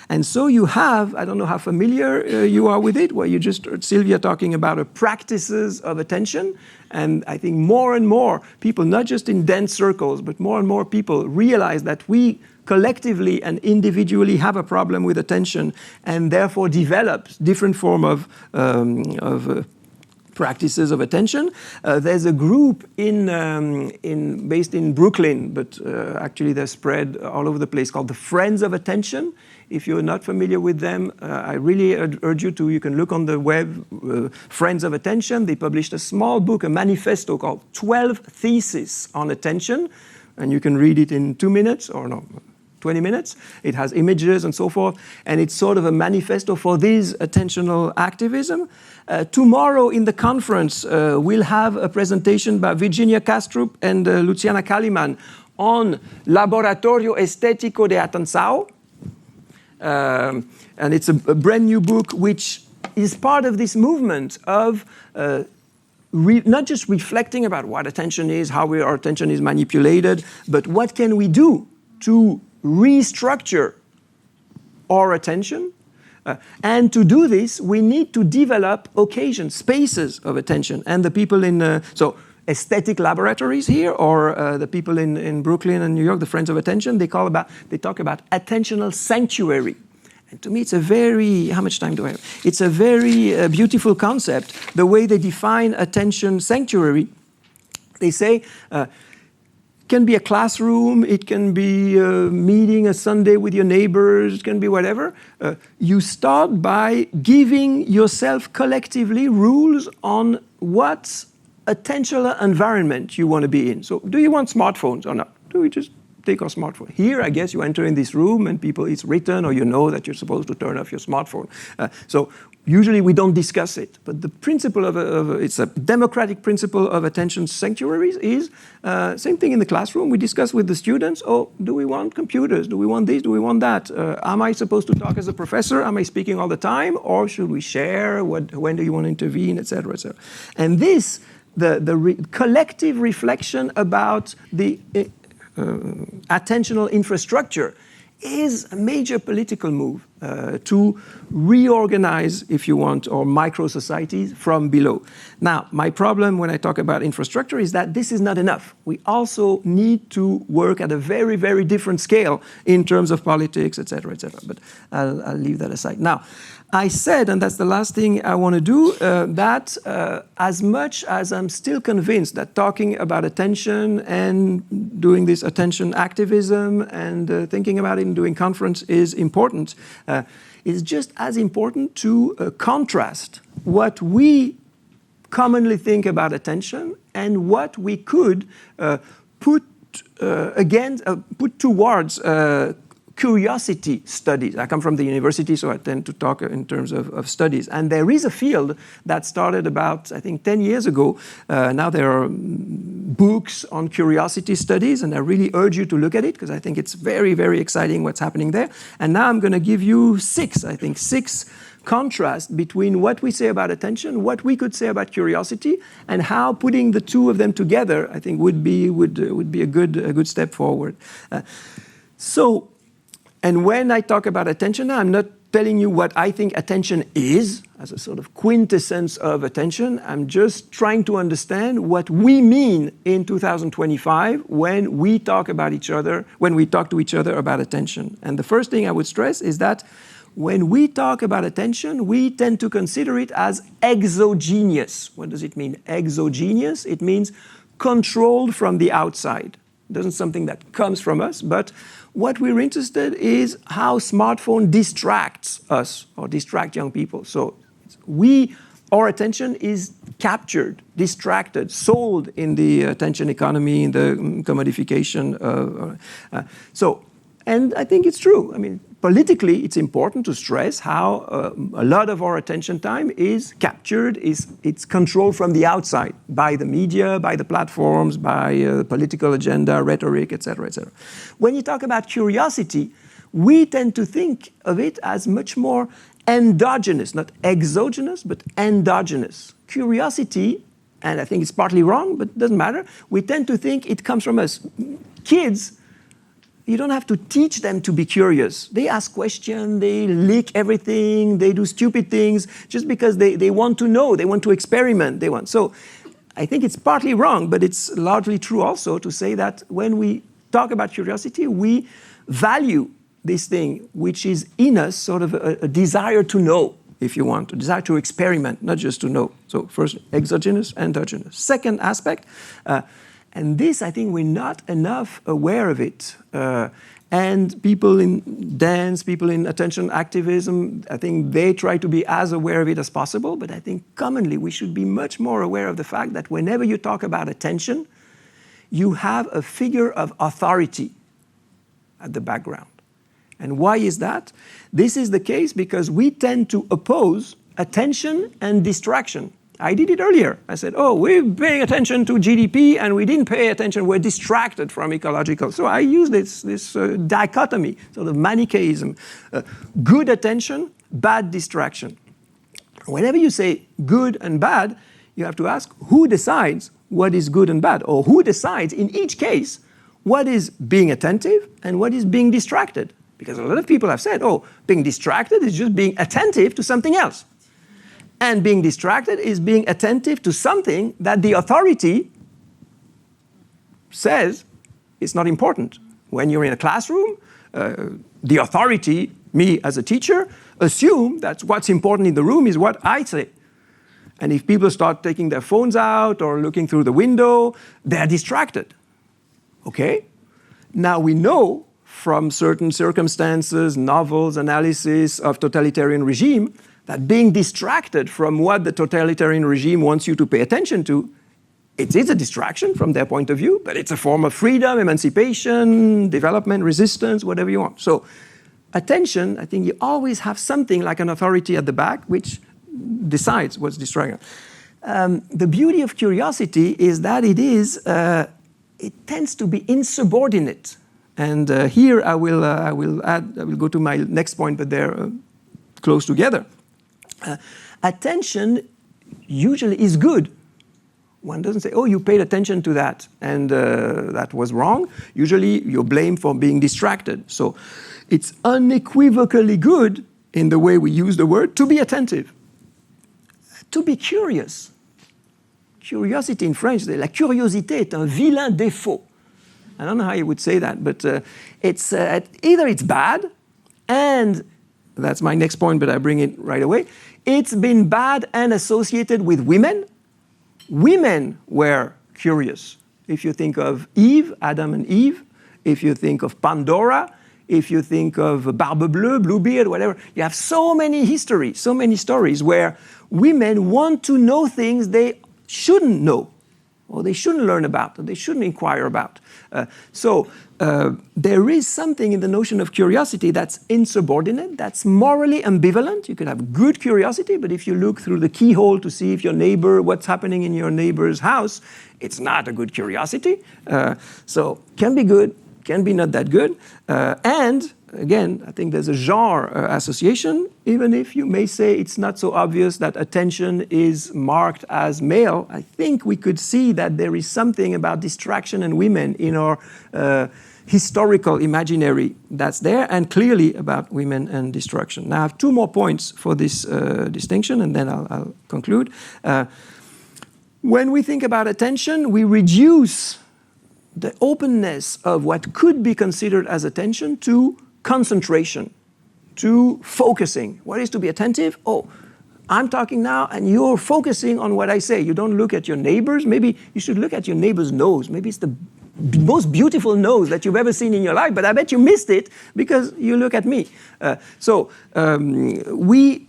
And so you have, I don't know how familiar you are with it, where you just heard Sylvia talking about practices of attention. And I think more and more people, not just in dense circles, but more and more people realize that we collectively and individually have a problem with attention, and therefore develop different form of practices of attention. There's a group based in Brooklyn, but actually they're spread all over the place, called the Friends of Attention. If you're not familiar with them, I really urge you can look on the web, Friends of Attention. They published a small book, a manifesto called 12 Theses on Attention, and you can read it in 2 minutes, or no, 20 minutes. It has images and so forth, and it's sort of a manifesto for this attentional activism. Tomorrow in the conference, we'll have a presentation by Virginia Kastrup and Luciana Kaliman on Laboratorio Estético de Atenção. And it's a brand new book which is part of this movement of not just reflecting about what attention is, how our attention is manipulated, but what can we do to restructure our attention And to do this, we need to develop occasions, spaces of attention. And the people in, so aesthetic laboratories here, or the people in Brooklyn and New York, the Friends of Attention, they talk about attentional sanctuary. And to me, it's a very, how much time do I have? It's a very beautiful concept, the way they define attention sanctuary. They say, it can be a classroom, it can be a meeting a Sunday with your neighbors, it can be whatever. You start by giving yourself collectively rules on what attentional environment you want to be in. So do you want smartphones or not? Do we just take our smartphone? Here, I guess you enter in this room and people, it's written or you know that you're supposed to turn off your smartphone. So usually we don't discuss it. But the principle it's a democratic principle of attention sanctuaries is same thing in the classroom. We discuss with the students, oh, do we want computers? Do we want this? Do we want that? Am I supposed to talk as a professor? Am I speaking all the time? Or should we share? When do you want to intervene, et cetera, et cetera. And this, the collective reflection about the attentional infrastructure is a major political move to reorganize, if you want, or micro-societies from below. Now, my problem when I talk about infrastructure is that this is not enough. We also need to work at a very, very different scale in terms of politics, et cetera, but I'll leave that aside. Now, I said, and that's the last thing I want to do, that as much as I'm still convinced that talking about attention and doing this attention activism and thinking about it and doing conference is important, it's just as important to contrast what we commonly think about attention and what we could put towards curiosity studies. I come from the university, so I tend to talk in terms of studies. And there is a field that started about, I think, 10 years ago. Now there are books on curiosity studies, and I really urge you to look at it, because I think it's very, very exciting what's happening there. And now I'm going to give you six contrast between what we say about attention, what we could say about curiosity, and how putting the two of them together, I think, would be a good step forward. And when I talk about attention, I'm not telling you what I think attention is, as a sort of quintessence of attention. I'm just trying to understand what we mean in 2025 when we talk to each other about attention. And the first thing I would stress is that when we talk about attention, we tend to consider it as exogenous. What does it mean, exogenous? It means controlled from the outside. It isn't something that comes from us, but what we're interested in is how smartphone distracts us or distract young people. So our attention is captured, distracted, sold in the attention economy, in the commodification. And I think it's true. I mean, politically, it's important to stress how a lot of our attention time is captured, it's controlled from the outside by the media, by the platforms, by political agenda, rhetoric, et cetera, et cetera. When you talk about curiosity, we tend to think of it as much more endogenous, not exogenous, but endogenous. Curiosity, and I think it's partly wrong, but it doesn't matter, we tend to think it comes from us. Kids, you don't have to teach them to be curious. They ask questions, they lick everything, they do stupid things just because they want to know, they want to experiment, So I think it's partly wrong, but it's largely true also to say that when we talk about curiosity, we value this thing which is in us, sort of a desire to know, if you want, a desire to experiment, not just to know. So first, exogenous, endogenous. Second aspect, and this, I think, we're not enough aware of it. And people in dance, people in attention activism, I think they try to be as aware of it as possible. But I think commonly we should be much more aware of the fact that whenever you talk about attention, you have a figure of authority at the background. And why is that? This is the case because we tend to oppose attention and distraction. I did it earlier. I said, we're paying attention to GDP and we didn't pay attention, we're distracted from ecological. So I use this dichotomy, sort of Manichaeism. Good attention, bad distraction. Whenever you say good and bad, you have to ask who decides what is good and bad, or who decides in each case what is being attentive and what is being distracted. Because a lot of people have said, oh, being distracted is just being attentive to something else. And being distracted is being attentive to something that the authority says is not important. When you're in a classroom, the authority, me as a teacher, assume that what's important in the room is what I say. And if people start taking their phones out or looking through the window, they're distracted. Okay? Now we know from certain circumstances, novels, analysis of totalitarian regime, that being distracted from what the totalitarian regime wants you to pay attention to, it is a distraction from their point of view, but it's a form of freedom, emancipation, development, resistance, whatever you want. So attention, I think you always have something like an authority at the back which decides what's distracting. The beauty of curiosity is that it tends to be insubordinate. And here I will go to my next point, but they're close together. Attention usually is good. One doesn't say, oh, you paid attention to that, and that was wrong. Usually you're blamed for being distracted. So it's unequivocally good, in the way we use the word, to be attentive. To be curious. Curiosity in French, la curiosité est un vilain défaut. I don't know how you would say that, but it's either it's bad, and that's my next point, but I bring it right away. It's been bad and associated with women. Women were curious. If you think of Eve, Adam and Eve, if you think of Pandora, if you think of Barbe Bleue, Bluebeard, whatever, you have so many histories, so many stories where women want to know things they shouldn't know, or they shouldn't learn about, or they shouldn't inquire about. So there is something in the notion of curiosity that's insubordinate, that's morally ambivalent. You could have good curiosity, but if you look through the keyhole to see if your neighbor, what's happening in your neighbor's house, it's not a good curiosity. So can be good, can be not that good. And again, I think there's a genre association, even if you may say it's not so obvious that attention is marked as male. I think we could see that there is something about distraction and women in our historical imaginary that's there, and clearly about women and distraction. Now I have two more points for this distinction, and then I'll conclude. When we think about attention, we reduce the openness of what could be considered as attention to concentration, to focusing. What is to be attentive? Oh, I'm talking now and you're focusing on what I say. You don't look at your neighbors. Maybe you should look at your neighbor's nose. Maybe it's the most beautiful nose that you've ever seen in your life, but I bet you missed it because you look at me. We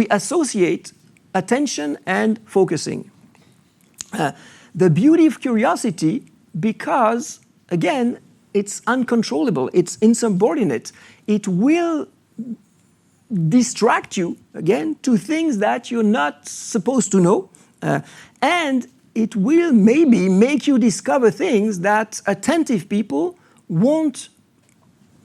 associate attention and focusing. The beauty of curiosity, because, again, it's uncontrollable, it's insubordinate. It will distract you, again, to things that you're not supposed to know. And it will maybe make you discover things that attentive people won't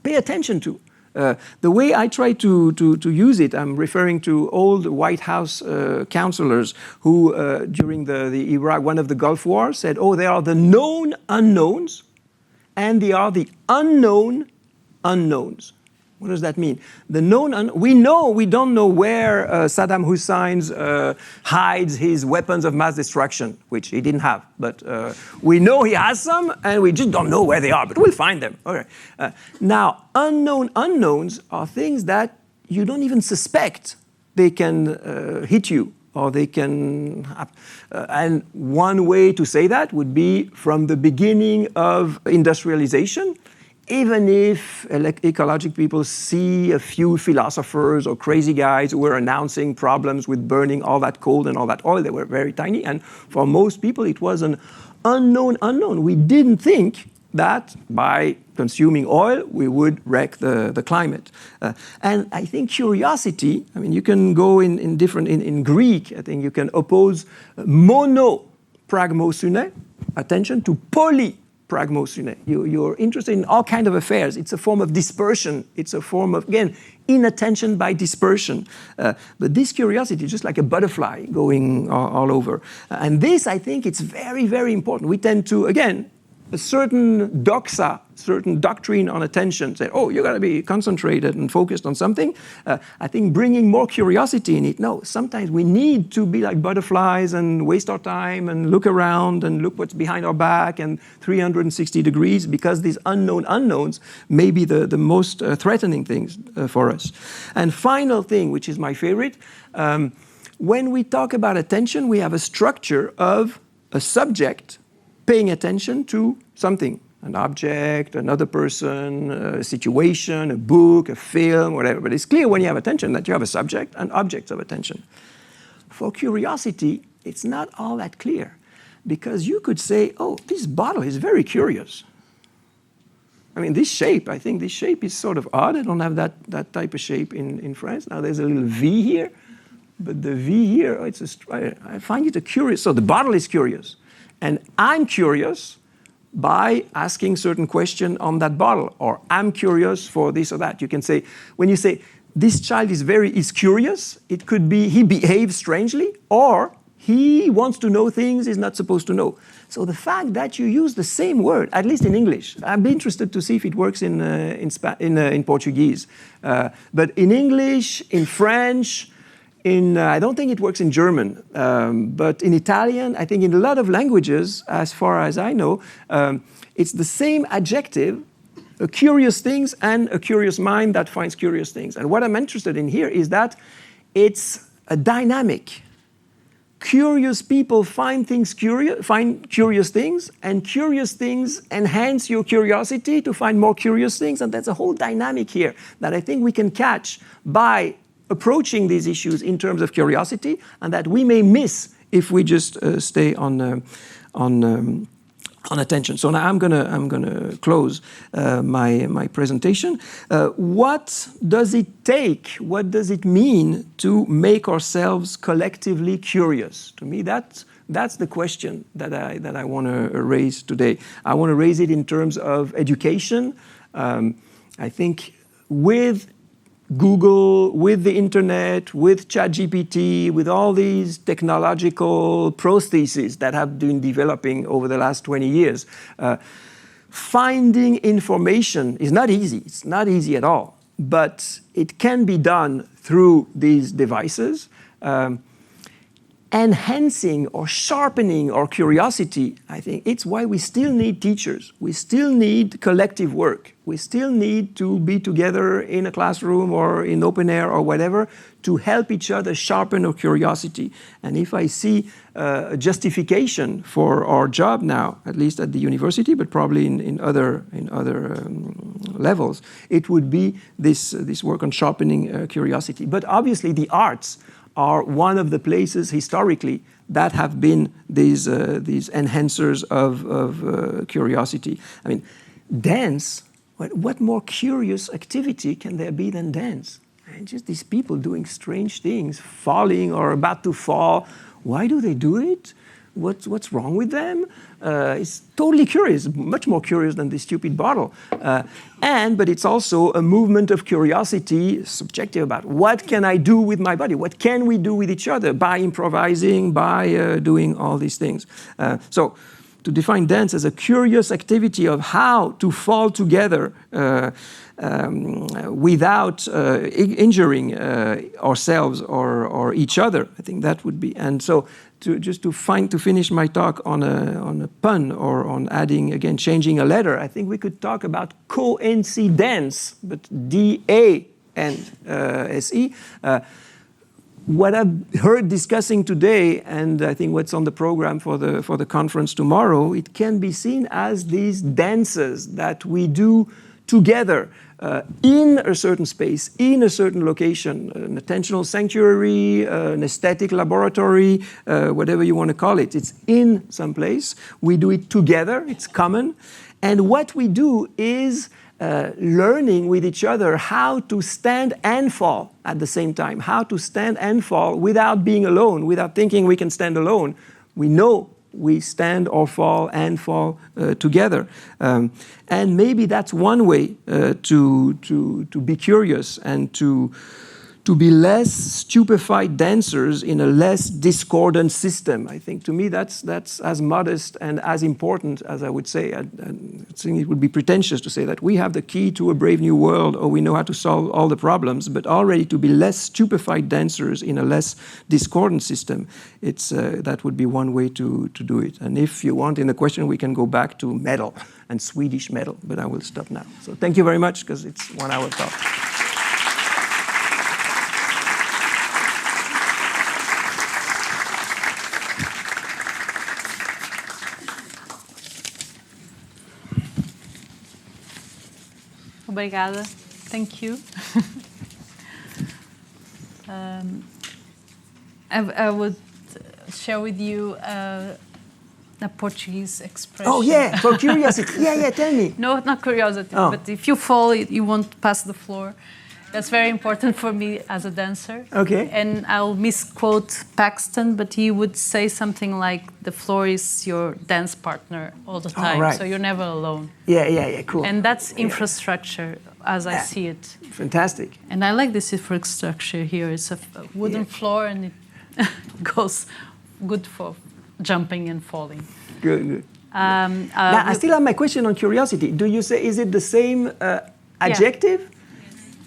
pay attention to. The way I try to use it, I'm referring to old White House counselors who, during the Iraq, one of the Gulf Wars, said, oh, they are the known unknowns, and they are the unknown unknowns. What does that mean? The known we don't know where Saddam Hussein hides his weapons of mass destruction, which he didn't have. But we know he has some, and we just don't know where they are, but we'll find them. Okay. Now, unknown unknowns are things that you don't even suspect they can hit you, or they can have. And one way to say that would be from the beginning of industrialization. Even if ecological people see a few philosophers or crazy guys who were announcing problems with burning all that coal and all that oil, they were very tiny. And for most people, it was an unknown unknown. We didn't think that by consuming oil, we would wreck the climate. And I think curiosity, I mean, you can go in Greek, I think you can oppose monopragmosune, attention, to polypragmosune. You're interested in all kinds of affairs. It's a form of dispersion. It's a form of, again, inattention by dispersion. But this curiosity is just like a butterfly going all over. And this, I think, it's very, very important. We tend to, again, a certain doxa, certain doctrine on attention, say, oh, you got to be concentrated and focused on something. I think bringing more curiosity in it. No, sometimes we need to be like butterflies and waste our time and look around and look what's behind our back and 360 degrees, because these unknown unknowns may be the most threatening things for us. And final thing, which is my favorite, when we talk about attention, we have a structure of a subject paying attention to something, an object, another person, a situation, a book, a film, whatever. But it's clear when you have attention that you have a subject and objects of attention. For curiosity, it's not all that clear, because you could say, oh, this bottle is very curious. I mean, this shape, I think this shape is sort of odd. I don't have that type of shape in France. Now there's a little V here, but the V here, I find it a curious, so the bottle is curious. And I'm curious by asking certain question on that bottle, or I'm curious for this or that. You can say, when you say, this child is curious, it could be he behaves strangely, or he wants to know things he's not supposed to know. So the fact that you use the same word, at least in English, I'd be interested to see if it works in Portuguese. But in English, in French, I don't think it works in German, but in Italian, I think in a lot of languages, as far as I know, it's the same adjective, a curious things and a curious mind that finds curious things. And what I'm interested in here is that it's a dynamic. Curious people find curious things, and curious things enhance your curiosity to find more curious things. And that's a whole dynamic here that I think we can catch by approaching these issues in terms of curiosity, and that we may miss if we just stay on attention. So now I'm gonna close my presentation. What does it take? What does it mean to make ourselves collectively curious? To me, that's the question that I want to raise today. I want to raise it in terms of education. I think with Google, with the internet, with ChatGPT, with all these technological prostheses that have been developing over the last 20 years, finding information is not easy. It's not easy at all. But it can be done through these devices. Enhancing or sharpening our curiosity, I think it's why we still need teachers. We still need collective work. We still need to be together in a classroom or in open air or whatever to help each other sharpen our curiosity. And if I see a justification for our job now, at least at the university, but probably in other levels, it would be this work on sharpening curiosity. But obviously the arts are one of the places historically that have been these enhancers of curiosity. I mean, dance, what more curious activity can there be than dance? And just these people doing strange things, falling or about to fall. Why do they do it? What's wrong with them? It's totally curious, much more curious than this stupid bottle. But it's also a movement of curiosity, subjective, about what can I do with my body? What can we do with each other by improvising, by doing all these things? So to define dance as a curious activity of how to fall together without injuring ourselves or each other, I think that would be. And so to finish my talk on a pun or on adding, again, changing a letter, I think we could talk about coincidence, but D-A-N-S-E. What I've heard discussing today, and I think what's on the program for the conference tomorrow, it can be seen as these dances that we do together in a certain space, in a certain location, an attentional sanctuary, an aesthetic laboratory, whatever you want to call it. It's in some place. We do it together. It's common. And what we do is learning with each other how to stand and fall at the same time, how to stand and fall without being alone, without thinking we can stand alone. We know we stand or fall and fall together. And maybe that's one way to be curious and to to be less stupefied dancers in a less discordant system. I think to me that's as modest and as important as I would say. I think it would be pretentious to say that we have the key to a brave new world or we know how to solve all the problems, but already to be less stupefied dancers in a less discordant system, that would be one way to do it. And if you want in the question, we can go back to metal and Swedish metal, but I will stop now. So thank you very much, because it's 1 hour talk. Obrigada. Thank you. I would share with you a Portuguese expression. Oh, yeah, for curiosity. Yeah, tell me. No, not curiosity, but if you fall, you won't pass the floor. That's very important for me as a dancer. Okay. And I'll misquote Paxton, but he would say something like, the floor is your dance partner all the time, right. So you're never alone. Yeah, cool. And that's infrastructure, as I see it. Fantastic. And I like this infrastructure here. It's a wooden floor, and it goes good for jumping and falling. Good. Now, I still have my question on curiosity. Do you say, is it the same adjective? Yeah.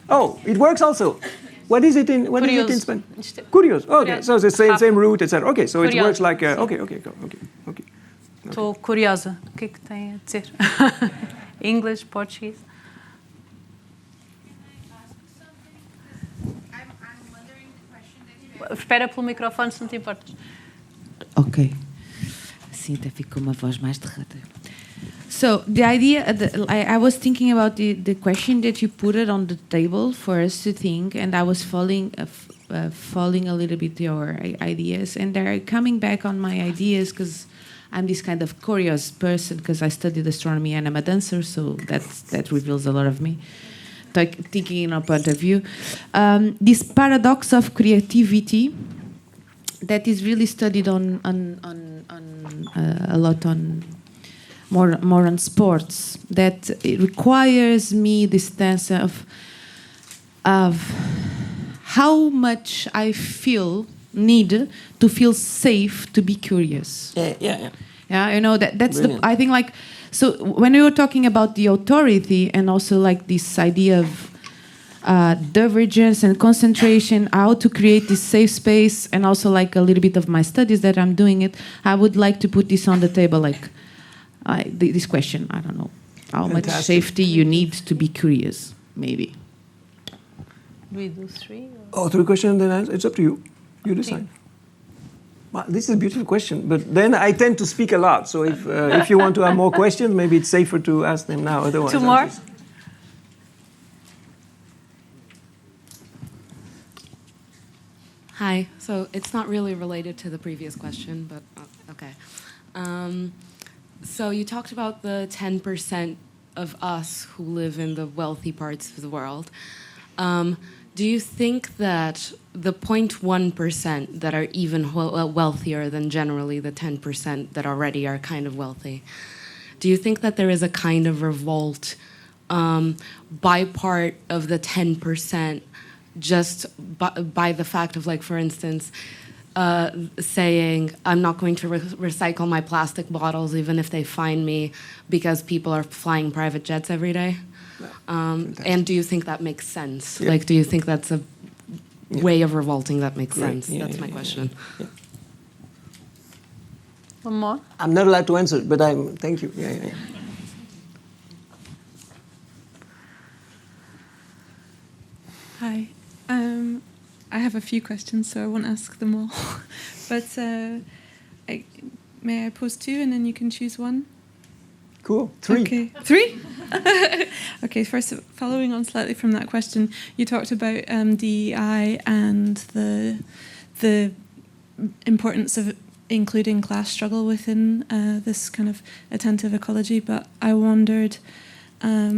Oh, it works also. What is it in Spanish? Curious. Okay, so it's the same root, etc. Okay, so it works like okay. Estou curiosa. O que é que tem a dizer? English, Portuguese. I'm wondering the question that Espera pelo microfone, se não te importas. Ok. Assim até fica uma voz mais derrada. So the idea, I was thinking about the question that you put it on the table for us to think, and I was following a little bit your ideas, and they're coming back on my ideas because I'm this kind of curious person because I studied astronomy and I'm a dancer, so that reveals a lot of me. Thinking in a point of view, this paradox of creativity that is really studied on a lot on. More on sports, that it requires me this sense of how much I need to feel safe to be curious. Yeah. You know that's brilliant. I think like so when we were talking about the authority and also like this idea of divergence and concentration, how to create this safe space, and also like a little bit of my studies that I'm doing it, I would like to put this on the table like. This question, I don't know, how much safety you need to be curious, maybe. Do we do 3? Or? 3 questions, then answer. It's up to you. You decide. Well, this is a beautiful question, but then I tend to speak a lot. So if you want to have more questions, maybe it's safer to ask them now. Otherwise, 2 more? Hi. So it's not really related to the previous question, but okay. So you talked about the 10% of us who live in the wealthy parts of the world. Do you think that the 0.1% that are even wealthier than generally the 10% that already are kind of wealthy, do you think that there is a kind of revolt by part of the 10% just by the fact of, like, for instance, saying, I'm not going to recycle my plastic bottles even if they fine me because people are flying private jets every day? And do you think that makes sense? Yeah. Like, do you think that's a way of revolting that makes sense? That's my question. Yeah. One more? I'm not allowed to answer, but thank you. Yeah. Hi. I have a few questions, so I won't ask them all. But may I pose 2 and then you can choose one? Cool. 3. Okay. 3? Okay, first, following on slightly from that question, you talked about DEI and the importance of including class struggle within this kind of attentive ecology, but I wondered how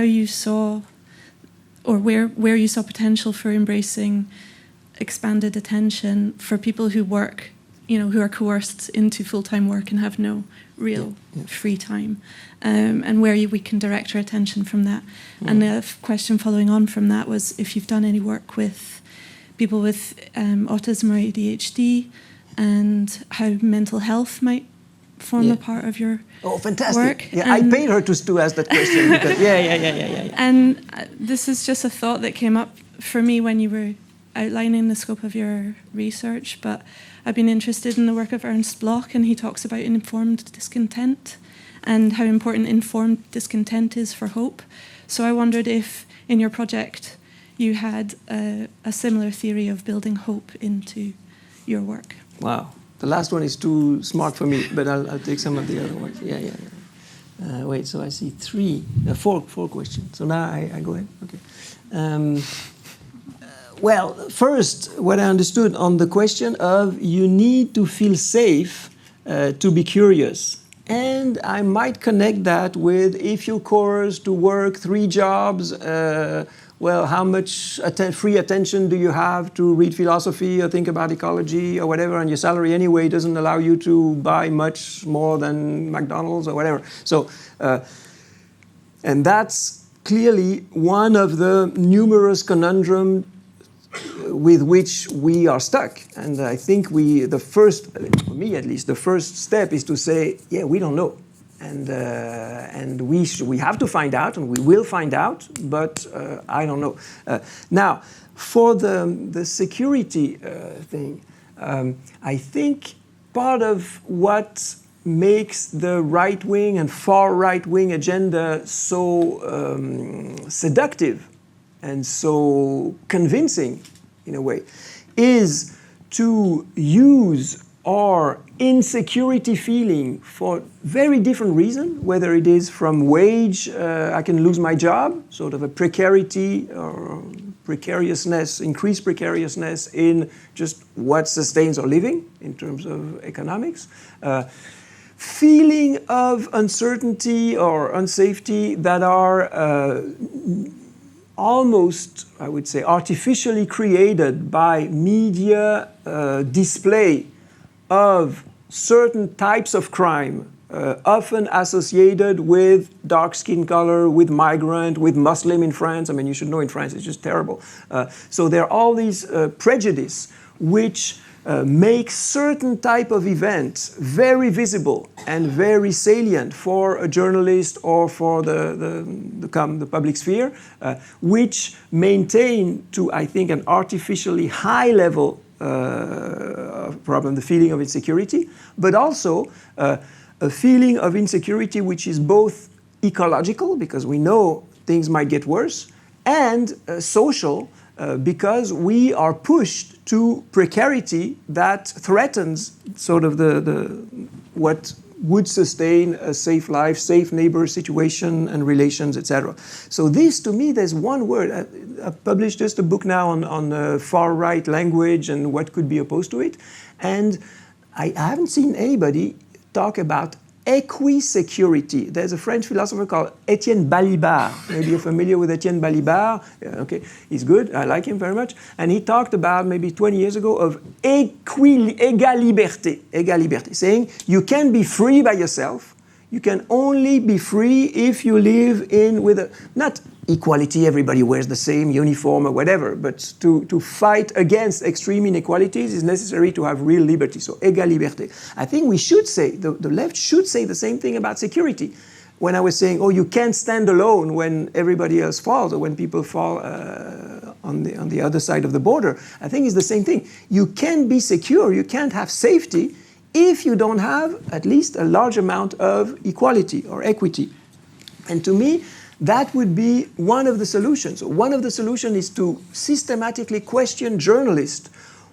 you saw, or where you saw potential for embracing expanded attention for people who work, who are coerced into full-time work and have no real free time, and where we can direct our attention from that. And the question following on from that was if you've done any work with people with autism or ADHD, and how mental health might form a part of your fantastic work. Yeah, I paid her to ask that question. Because, yeah. And this is just a thought that came up for me when you were outlining the scope of your research, but I've been interested in the work of Ernst Bloch, and he talks about informed discontent and how important informed discontent is for hope. So I wondered if in your project you had a similar theory of building hope into your work. Wow. The last one is too smart for me, but I'll take some of the other ones. Yeah. Wait, so I see four questions. So now I go ahead. Okay. Well, first, what I understood on the question of you need to feel safe to be curious. And I might connect that with if you're coerced to work 3 jobs, well, how much free attention do you have to read philosophy or think about ecology or whatever, and your salary anyway doesn't allow you to buy much more than McDonald's or whatever. So, and that's clearly one of the numerous conundrums with which we are stuck. And I think for me at least, the first step is to say, yeah, we don't know. And we have to find out, and we will find out, but I don't know. Now, for the security thing, I think part of what makes the right-wing and far right-wing agenda so seductive and so convincing, in a way, is to use our insecurity feeling for very different reasons, whether it is from wage, I can lose my job, sort of a precarity or precariousness, increased precariousness in just what sustains our living in terms of economics. Feeling of uncertainty or unsafety that are almost, I would say, artificially created by media display of certain types of crime, often associated with dark skin color, with migrant, with Muslim in France. I mean, you should know in France, it's just terrible. So there are all these prejudices which make certain type of events very visible and very salient for a journalist or for the public sphere, which maintain to, I think, an artificially high level problem, the feeling of insecurity, but also a feeling of insecurity which is both ecological, because we know things might get worse, and social, because we are pushed to precarity that threatens sort of what would sustain a safe life, safe neighbor situation and relations, etc. So this, to me, there's one word. I've published just a book now on far-right language and what could be opposed to it. And I haven't seen anybody talk about equi-security. There's a French philosopher called Étienne Balibar. Maybe you're familiar with Étienne Balibar. Yeah, okay, he's good. I like him very much. And he talked about maybe 20 years ago of égalité, saying you can be free by yourself. You can only be free if you live not equality, everybody wears the same uniform or whatever, but to fight against extreme inequalities is necessary to have real liberty. So, égalité. I think we should say, the left should say the same thing about security. When I was saying, you can't stand alone when everybody else falls or when people fall on the other side of the border, I think it's the same thing. You can't be secure, you can't have safety if you don't have at least a large amount of equality or equity. And to me, that would be one of the solutions. One of the solutions is to systematically question journalists.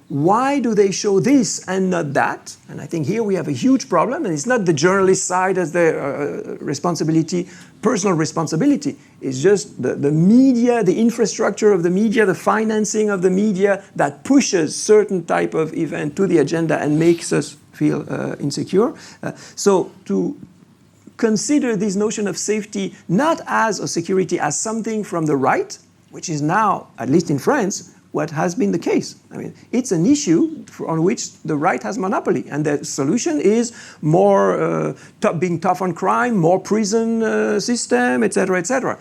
Why do they show this and not that? And I think here we have a huge problem, and it's not the journalist side as the responsibility, personal responsibility. It's just the media, the infrastructure of the media, the financing of the media that pushes certain type of event to the agenda and makes us feel insecure. So to consider this notion of safety not as a security, as something from the right, which is now, at least in France, what has been the case. I mean, it's an issue on which the right has monopoly, and the solution is more being tough on crime, more prison system, etc., etc.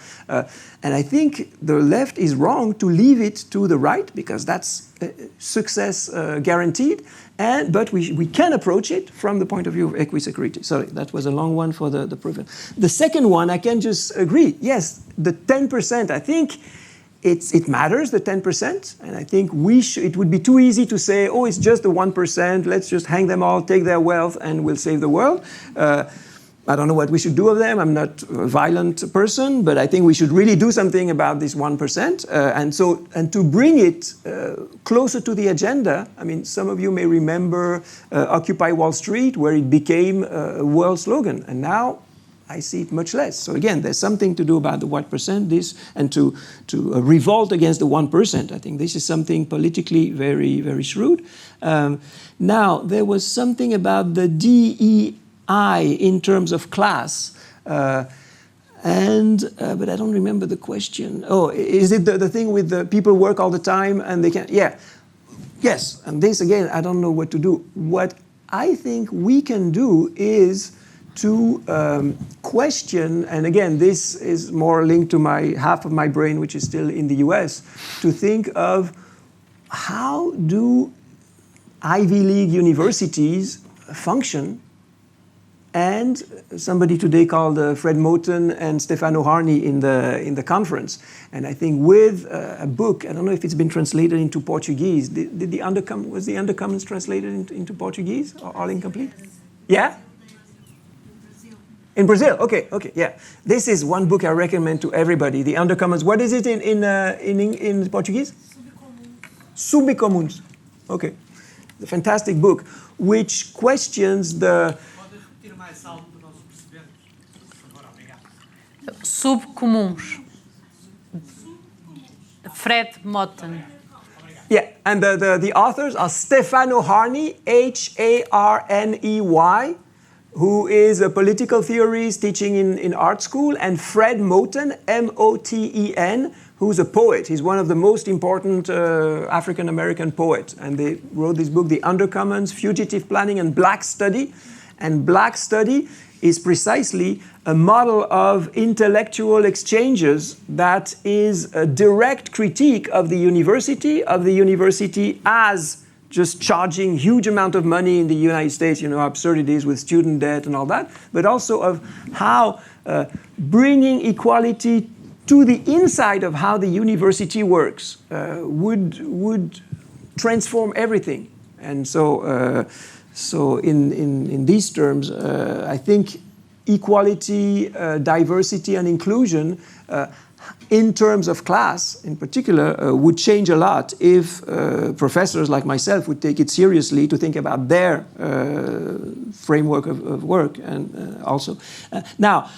And I think the left is wrong to leave it to the right, because that's success guaranteed. But we can approach it from the point of view of equisecurity. Sorry, that was a long one for the preference. The second one, I can just agree. Yes, the 10%, I think it matters, the 10%. And I think it would be too easy to say, oh, it's just the 1%. Let's just hang them all, take their wealth, and we'll save the world. I don't know what we should do of them. I'm not a violent person, but I think we should really do something about this 1%. And to bring it closer to the agenda, I mean, some of you may remember Occupy Wall Street, where it became a world slogan. And now I see it much less. So again, there's something to do about the 1%, and to revolt against the 1%. I think this is something politically very, very shrewd. Now, there was something about the DEI in terms of class, but I don't remember the question. Oh, is it the thing with the people work all the time and they can't? Yeah, yes. And this again, I don't know what to do. What I think we can do is to question, and again, this is more linked to half of my brain, which is still in the US, to think of how do Ivy League universities function. And somebody today called Fred Moten and Stefano Harney in the conference. And I think with a book, I don't know if it's been translated into Portuguese. Was the Undercommons translated into Portuguese or all incomplete? Yeah? In Brazil, okay, yeah. This is one book I recommend to everybody. The Undercommons. What is it in Portuguese? Subcomuns. Okay, the fantastic book, which questions the Subcomuns. Fred Moten. Yeah, and the authors are Stefano Harney, Harney, who is a political theorist teaching in art school, and Fred Moten, Moten, who's a poet. He's one of the most important African-American poets. And they wrote this book, The Undercommons, Fugitive Planning and Black Study. And Black Study is precisely a model of intellectual exchanges that is a direct critique of the university as just charging huge amount of money in the United States, you know, how absurd it is with student debt and all that, but also of how bringing equality to the inside of how the university works would transform everything. And so in these terms, I think equality, diversity, and inclusion in terms of class, in particular, would change a lot if professors like myself would take it seriously to think about their framework of work. And also, now,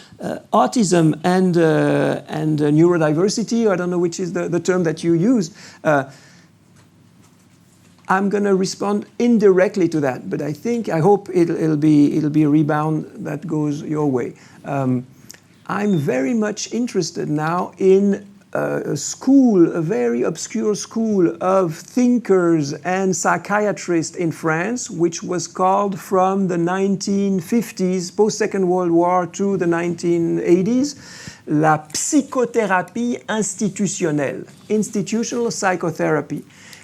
autism and neurodiversity, I don't know which is the term that you used. I'm going to respond indirectly to that, but I hope it'll be a rebound that goes your way. I'm very much interested now in a very obscure school of thinkers and psychiatrists in France, which was called from the 1950s, post-Second World War, to the 1980s, la psychothérapie institutionnelle, institutional psychotherapy.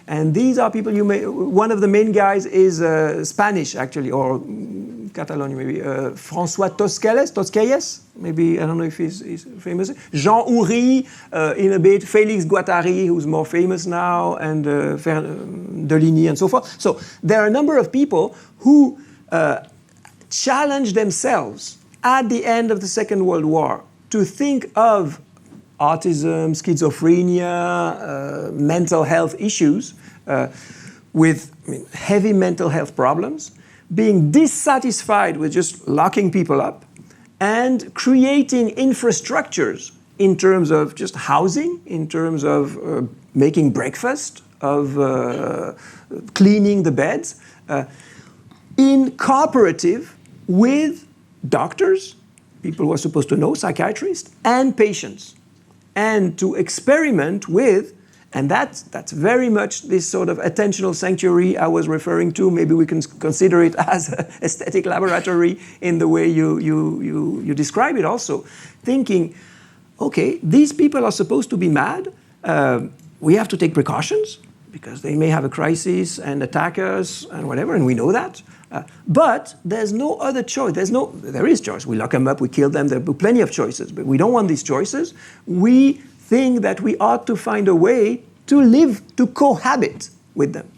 And these are people one of the main guys is Spanish, actually, or Catalonia, maybe, François Tosquelles, maybe, I don't know if he's famous. Jean Houry, in a bit, Félix Guattari, who's more famous now, and Deligny, and so forth. So there are a number of people who challenged themselves at the end of the Second World War to think of autism, schizophrenia, mental health issues with heavy mental health problems, being dissatisfied with just locking people up, and creating infrastructures in terms of just housing, in terms of making breakfast, of cleaning the beds, in cooperative with doctors, people who are supposed to know, psychiatrists, and patients. And to experiment with, And that's very much this sort of attentional sanctuary I was referring to. Maybe we can consider it as an aesthetic laboratory in the way you describe it also. Thinking, okay, these people are supposed to be mad. We have to take precautions because they may have a crisis and attack us and whatever, and we know that. But there's no other choice. There is choice. We lock them up, we kill them. There are plenty of choices, but we don't want these choices. We think that we ought to find a way to live, to cohabit with them.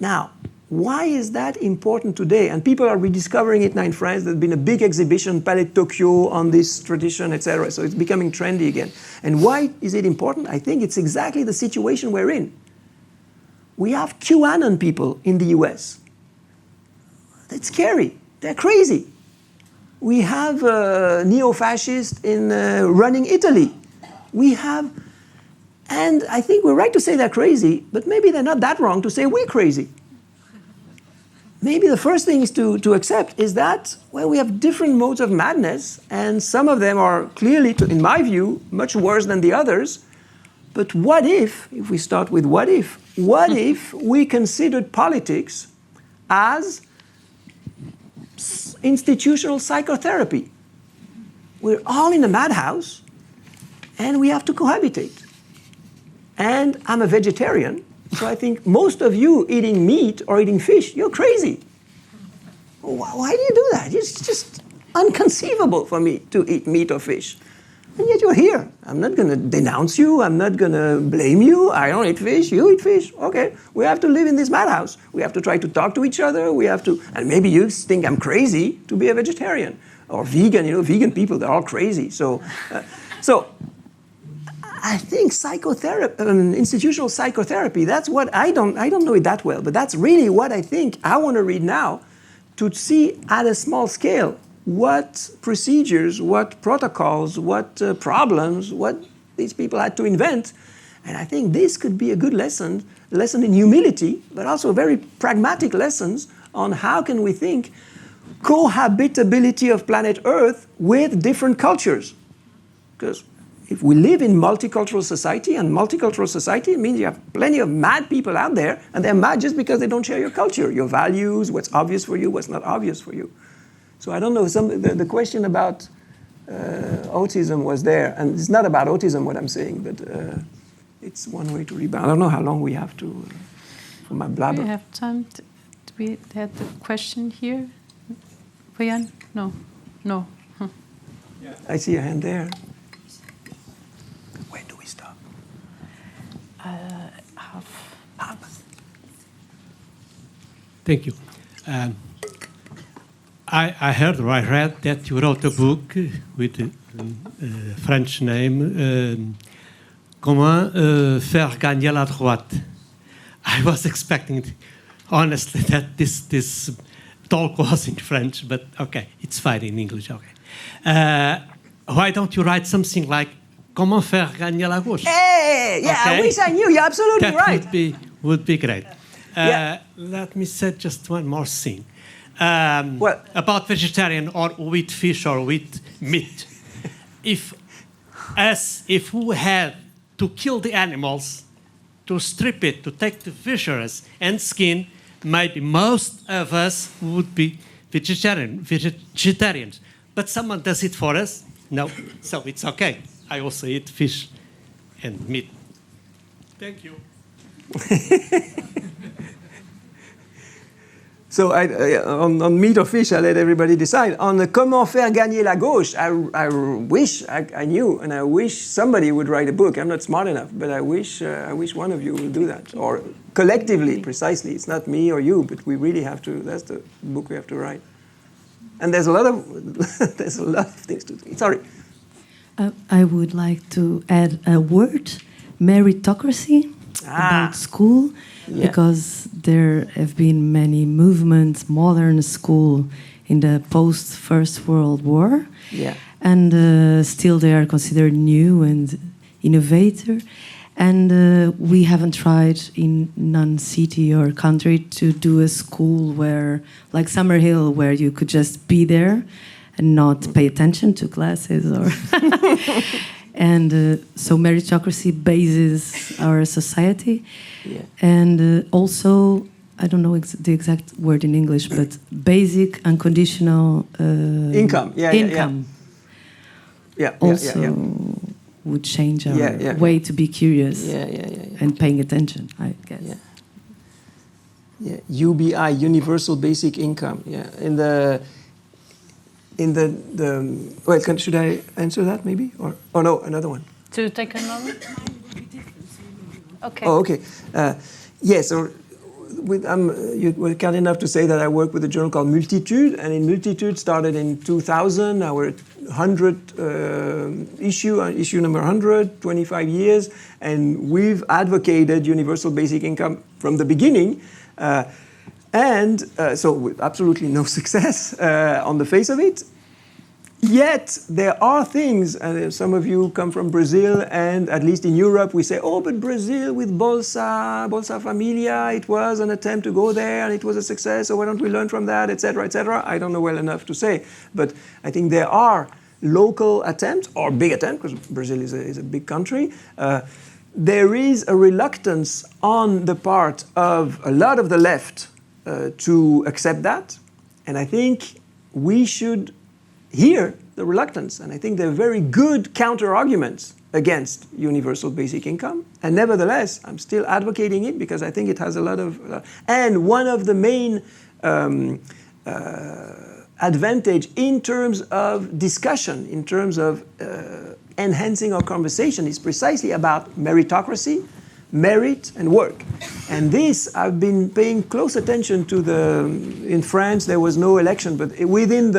Now, why is that important today? And people are rediscovering it now in France. There's been a big exhibition, Palais de Tokyo, on this tradition, etc. So it's becoming trendy again. And why is it important? I think it's exactly the situation we're in. We have QAnon people in the US. That's scary. They're crazy. We have neo-fascists running Italy. We have, and I think we're right to say they're crazy, but maybe they're not that wrong to say we're crazy. Maybe the first thing is to accept is that, well, we have different modes of madness, and some of them are clearly, in my view, much worse than the others. But what if we start with what if we considered politics as institutional psychotherapy? We're all in a madhouse, and we have to cohabitate. And I'm a vegetarian, so I think most of you eating meat or eating fish, you're crazy. Why do you do that? It's just inconceivable for me to eat meat or fish. And yet you're here. I'm not going to denounce you. I'm not going to blame you. I don't eat fish. You eat fish. Okay. We have to live in this madhouse. We have to try to talk to each other. We have to, and maybe you think I'm crazy to be a vegetarian or vegan. Vegan people, they're all crazy. So I think psychotherapy, institutional psychotherapy, that's what I don't know it that well, but that's really what I think I want to read now to see at a small scale what procedures, what protocols, what problems, what these people had to invent. And I think this could be a good lesson in humility, but also very pragmatic lessons on how can we think cohabitability of planet Earth with different cultures. Because if we live in multicultural society, and multicultural society means you have plenty of mad people out there, and they're mad just because they don't share your culture, your values, what's obvious for you, what's not obvious for you. So I don't know, the question about autism was there, and it's not about autism what I'm saying, but it's one way to rebound. I don't know how long we have to, for my blabber. Do we have time? Do we have the question here? Boyan? No. Huh. Yeah. I see a hand there. When do we stop? Half. Thank you. I heard or I read that you wrote a book with a French name, Comment faire gagner la droite. I was expecting, honestly, that this talk was in French, but okay, it's fine in English, okay. Why don't you write something like Comment faire gagner la gauche? Hey, yeah, okay? I wish I knew. You're absolutely that right. Would be great. Yeah. Let me say just one more thing. About vegetarian or with fish or with meat. If we had to kill the animals, to strip it, to take the viscera and skin, maybe most of us would be vegetarians. But someone does it for us? No, so it's okay. I also eat fish and meat. Thank you. So on meat or fish, I let everybody decide. On the comment faire gagner la gauche, I wish I knew, and I wish somebody would write a book. I'm not smart enough, but I wish one of you will do that, or collectively, precisely. It's not me or you, but we really have to. That's the book we have to write. And there's a lot of things to do. Sorry. I would like to add a word, meritocracy, about school, because there have been many movements, modern school, in the post-First World War, and still they are considered new and innovator. And we haven't tried in non-city or country to do a school where, like Summerhill, where you could just be there and not pay attention to classes, or And so meritocracy bases our society. Yeah. And also, I don't know the exact word in English, but basic unconditional income. Income. Yeah. Also would change our way to be curious and paying attention, I guess. Yeah. UBI, Universal Basic Income. Yeah. Well, should I answer that maybe? Or no, another one. To take another? Okay. Oh, okay. So you were kind enough to say that I work with a journal called Multitude, and in Multitude started in 2000, our 100th issue number 100, 25 years, and we've advocated universal basic income from the beginning, so with absolutely no success on the face of it. Yet there are things, and some of you come from Brazil, and at least in Europe we say, oh, but Brazil with Bolsa Familia, it was an attempt to go there and it was a success, so why don't we learn from that, etc., etc. I don't know well enough to say, but I think there are local attempts, or big attempts, because Brazil is a big country. There is a reluctance on the part of a lot of the left to accept that, and I think we should hear the reluctance, and I think there are very good counter-arguments against universal basic income, and nevertheless, I'm still advocating it because I think it has a lot of... and one of the main advantage in terms of discussion, in terms of enhancing our conversation, is precisely about meritocracy, merit and work. And this, I've been paying close attention to in France there was no election, but within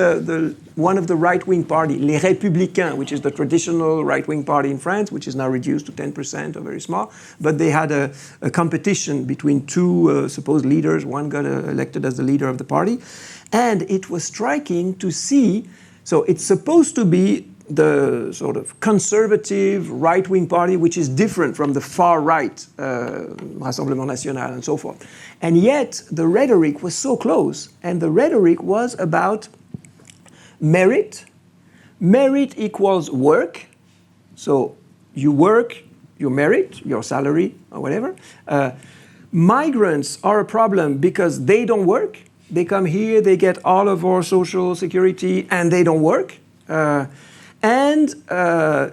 one of the right-wing party, Les Républicains, which is the traditional right-wing party in France, which is now reduced to 10% or very small, but they had a competition between two supposed leaders. One got elected as the leader of the party. And it was striking to see, so it's supposed to be the sort of conservative right-wing party, which is different from the far-right Rassemblement National and so forth. And yet, the rhetoric was so close. And the rhetoric was about merit. Merit equals work. So you work, you merit, your salary or whatever. Migrants are a problem because they don't work. They come here, they get all of our social security, and they don't work. And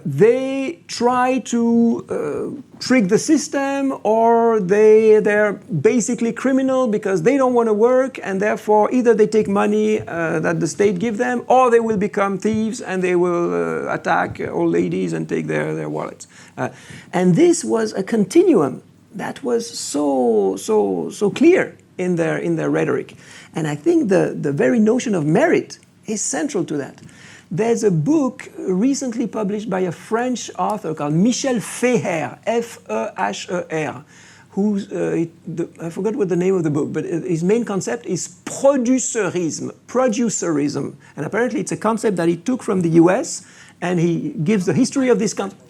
they try to trick the system, or they're basically criminal because they don't want to work, and therefore either they take money that the state give them, or they will become thieves and they will attack old ladies and take their wallets. And this was a continuum that was so clear in their rhetoric. And I think the very notion of merit is central to that. There's a book recently published by a French author called Michel Feher, F-E-H-E-R, I forgot what the name of the book, but his main concept is producerism. And apparently it's a concept that he took from the US, and he gives the history of this concept.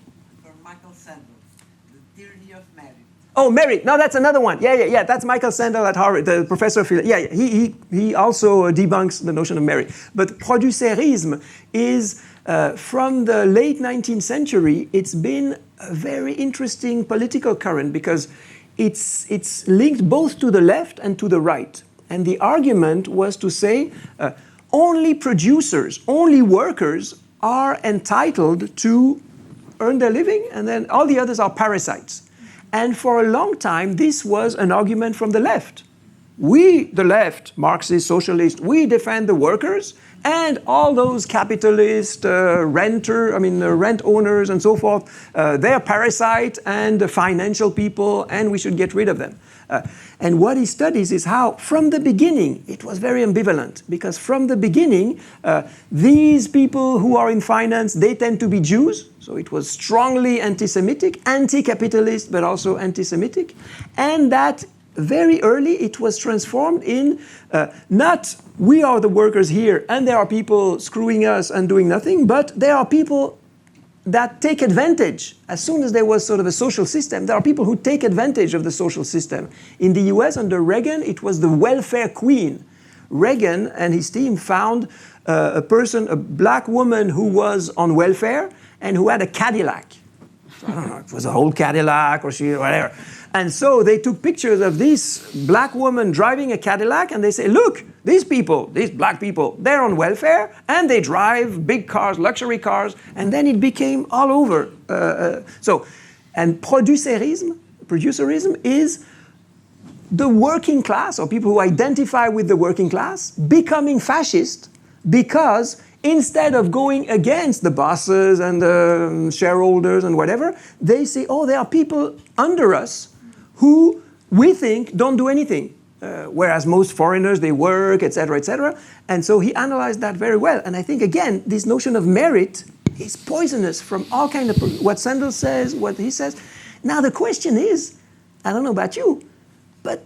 Oh, merit. No, that's another one. Yeah. That's Michael Sandel at Harvard, the professor of philosophy. He also debunks the notion of merit. But producerism is, from the late 19th century, it's been a very interesting political current because it's linked both to the left and to the right. And the argument was to say only producers, only workers are entitled to earn their living, and then all the others are parasites. And for a long time, this was an argument from the left. We, the left, Marxist, socialist, we defend the workers, and all those capitalist rent owners and so forth, they're parasites and financial people, and we should get rid of them. And what he studies is how, from the beginning, it was very ambivalent, because from the beginning, these people who are in finance, they tend to be Jews, so it was strongly anti-Semitic, anti-capitalist, but also anti-Semitic, and that very early it was transformed in not we are the workers here and there are people screwing us and doing nothing, but there are people that take advantage. As soon as there was sort of a social system, there are people who take advantage of the social system. In the US under Reagan, it was the welfare queen. Reagan and his team found a black woman who was on welfare and who had a Cadillac. So I don't know, it was a whole Cadillac or whatever. And so they took pictures of this black woman driving a Cadillac, and they say, look, these people, these black people, they're on welfare, and they drive big cars, luxury cars, and then it became all over. And producerism is the working class, or people who identify with the working class, becoming fascist because instead of going against the bosses and the shareholders and whatever, they say, oh, there are people under us who we think don't do anything. Whereas most foreigners, they work, etc., etc. And so he analyzed that very well. And I think, again, this notion of merit is poisonous from all kinds of, what Sandel says, what he says. Now the question is, I don't know about you, but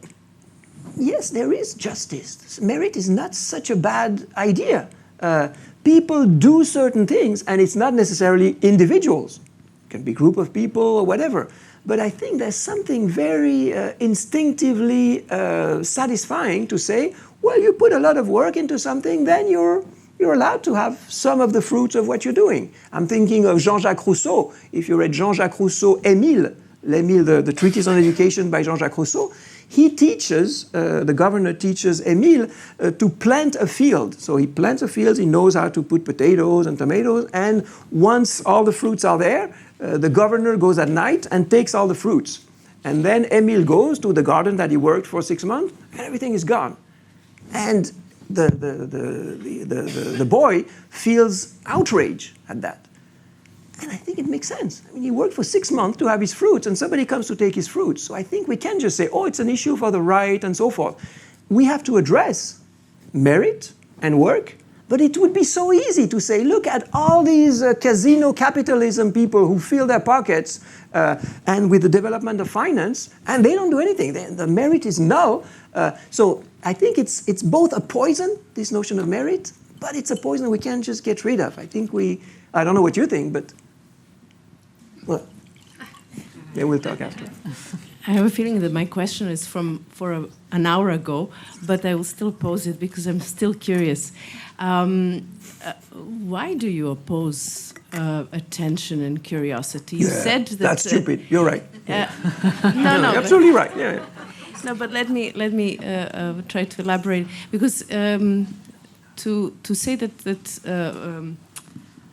yes, there is justice. Merit is not such a bad idea. People do certain things, and it's not necessarily individuals. It can be a group of people or whatever. But I think there's something very instinctively satisfying to say, well, you put a lot of work into something, then you're allowed to have some of the fruits of what you're doing. I'm thinking of Jean-Jacques Rousseau. If you read Jean-Jacques Rousseau, Émile, the Treatise on Education by Jean-Jacques Rousseau, he teaches, the governor teaches Émile to plant a field. So he plants a field, he knows how to put potatoes and tomatoes, and once all the fruits are there, the governor goes at night and takes all the fruits. And then Émile goes to the garden that he worked for 6 months, and everything is gone. And the boy feels outrage at that. And I think it makes sense. I mean, he worked for 6 months to have his fruits, and somebody comes to take his fruits. So I think we can't just say, oh, it's an issue for the right and so forth. We have to address merit and work, but it would be so easy to say, look at all these casino capitalism people who fill their pockets and with the development of finance, and they don't do anything. The merit is null. So I think it's both a poison, this notion of merit, but it's a poison we can't just get rid of. I think I don't know what you think, but well, yeah, we'll talk after. I have a feeling that my question is for an hour ago, but I will still pose it because I'm still curious. Why do you oppose attention and curiosity? You said that that's stupid. You're right. No, you're absolutely right. Yeah. No, but let me try to elaborate, because to say that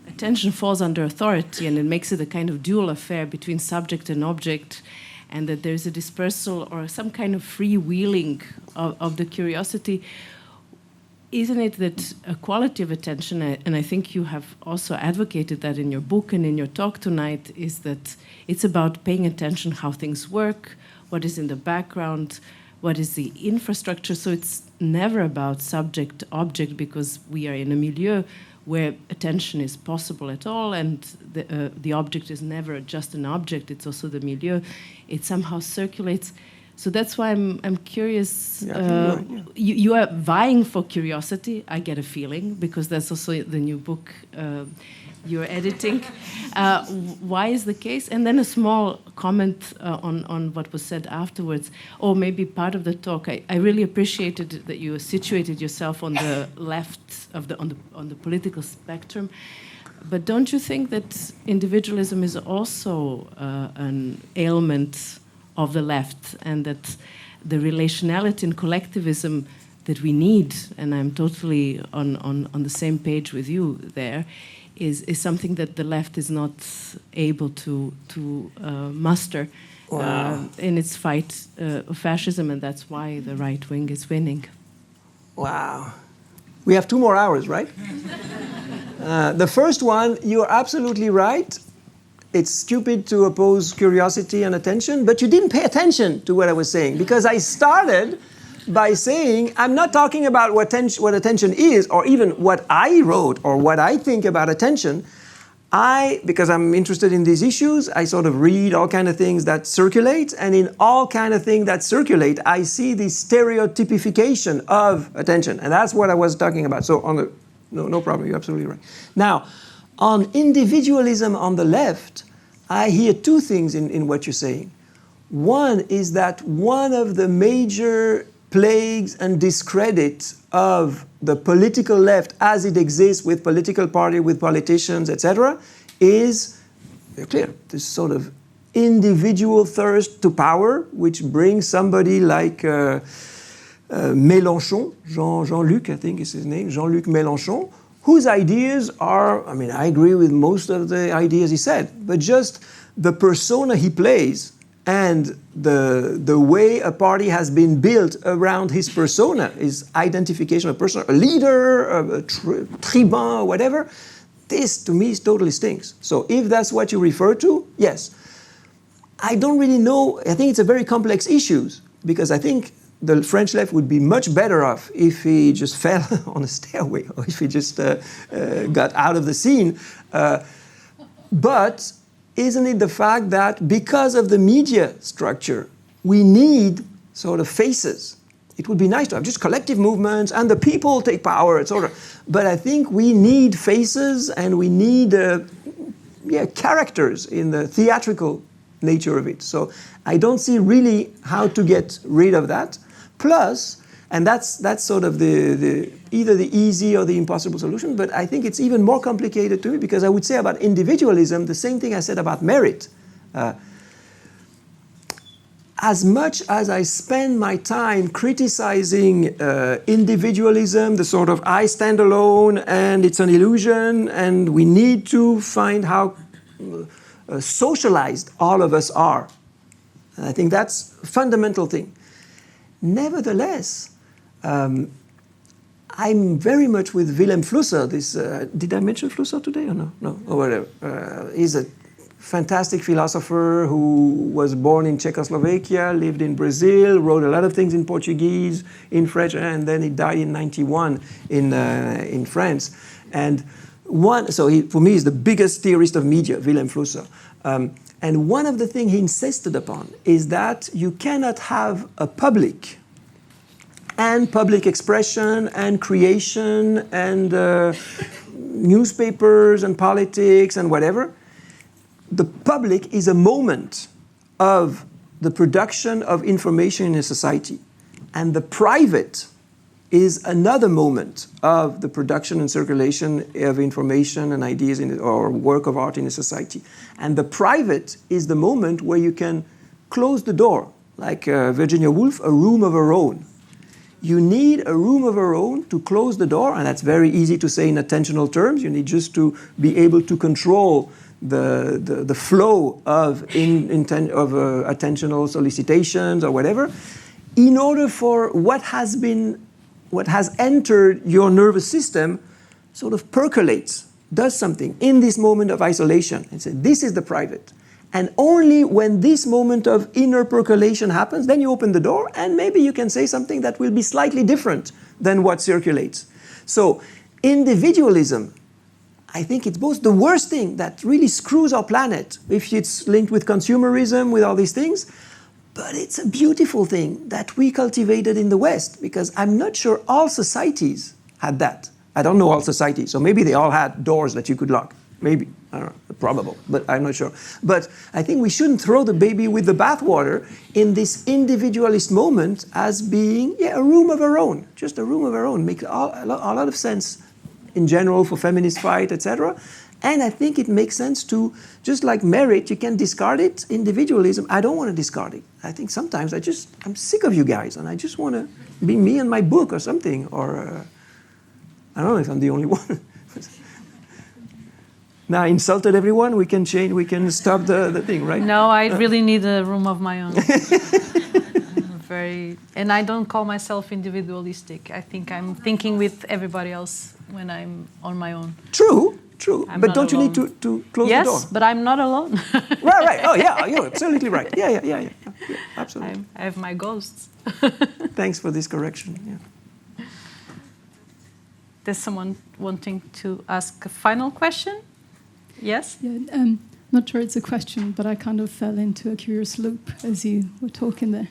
attention falls under authority and it makes it a kind of dual affair between subject and object, and that there's a dispersal or some kind of freewheeling of the curiosity, isn't it that a quality of attention, and I think you have also advocated that in your book and in your talk tonight, is that it's about paying attention how things work, what is in the background, what is the infrastructure. So it's never about subject-object, because we are in a milieu where attention is possible at all, and the object is never just an object, it's also the milieu. It somehow circulates. So that's why I'm curious. You are vying for curiosity, I get a feeling, because that's also the new book you're editing. Why is the case? And then a small comment on what was said afterwards, or maybe part of the talk. I really appreciated that you situated yourself on the left of on the political spectrum. But don't you think that individualism is also an ailment of the left, and that the relationality and collectivism that we need, and I'm totally on the same page with you there, is something that the left is not able to muster in its fight of fascism, and that's why the right wing is winning. Wow. We have 2 more hours, right? The first one, you're absolutely right. It's stupid to oppose curiosity and attention, but you didn't pay attention to what I was saying, because I started by saying I'm not talking about what attention is, or even what I wrote or what I think about attention. Because I'm interested in these issues, I sort of read all kind of things that circulate, and in all kind of things that circulate, I see the stereotypification of attention, and that's what I was talking about. So no problem, you're absolutely right. Now, on individualism on the left, I hear 2 things in what you're saying. One is that one of the major plagues and discredit of the political left as it exists with political party, with politicians, etc., is clear. This sort of individual thirst to power, which brings somebody like Mélenchon, Jean-Luc, I think is his name, Jean-Luc Mélenchon, whose ideas are, I mean, I agree with most of the ideas he said, but just the persona he plays and the way a party has been built around his persona, his identification of persona, a leader, a tribun, or whatever, this to me totally stinks. So if that's what you refer to, yes. I don't really know, I think it's a very complex issue, because I think the French left would be much better off if he just fell on a stairway, or if he just got out of the scene. But isn't it the fact that because of the media structure, we need sort of faces? It would be nice to have just collective movements and the people take power, etc. But I think we need faces and we need characters in the theatrical nature of it. So I don't see really how to get rid of that. Plus, and that's sort of the either the easy or the impossible solution, but I think it's even more complicated to me, because I would say about individualism the same thing I said about merit. As much as I spend my time criticizing individualism, the sort of I stand alone and it's an illusion and we need to find how socialized all of us are. And I think that's a fundamental thing. Nevertheless, I'm very much with Wilhelm Flusser. Did I mention Flusser today or no? No, or whatever. He's a fantastic philosopher who was born in Czechoslovakia, lived in Brazil, wrote a lot of things in Portuguese, in French, and then he died in 1991 in France. And for me, he's the biggest theorist of media, Wilhelm Flusser. And one of the things he insisted upon is that you cannot have a public and public expression and creation and newspapers and politics and whatever. The public is a moment of the production of information in a society. And the private is another moment of the production and circulation of information and ideas or work of art in a society. And the private is the moment where you can close the door, like Virginia Woolf, a room of her own. You need a room of her own to close the door, and that's very easy to say in attentional terms. You need just to be able to control the flow of attentional solicitations or whatever, in order for what has entered your nervous system sort of percolates, does something in this moment of isolation, and say, this is the private. And only when this moment of inner percolation happens, then you open the door, and maybe you can say something that will be slightly different than what circulates. So individualism, I think it's both the worst thing that really screws our planet, if it's linked with consumerism, with all these things, but it's a beautiful thing that we cultivated in the West, because I'm not sure all societies had that. I don't know all societies, so maybe they all had doors that you could lock. Maybe, I don't know, probable, but I'm not sure. But I think we shouldn't throw the baby with the bathwater in this individualist moment as being, a room of our own, just a room of our own. Makes a lot of sense in general for feminist fight, etc. And I think it makes sense to, just like merit, you can discard it. Individualism, I don't want to discard it. I think sometimes I'm sick of you guys, and I just want to be me and my book or something, or I don't know if I'm the only one. Now I insulted everyone, we can stop the thing, right? No, I really need a room of my own. And I don't call myself individualistic. I think I'm thinking with everybody else when I'm on my own. True. But don't alone. You need to close the door? Yes, but I'm not alone. Right. Oh, yeah, you're absolutely right. Yeah, absolutely. I have my ghosts. Thanks for this correction. Yeah. There's someone wanting to ask a final question? Yes? Yeah, not sure it's a question, but I kind of fell into a curious loop as you were talking there.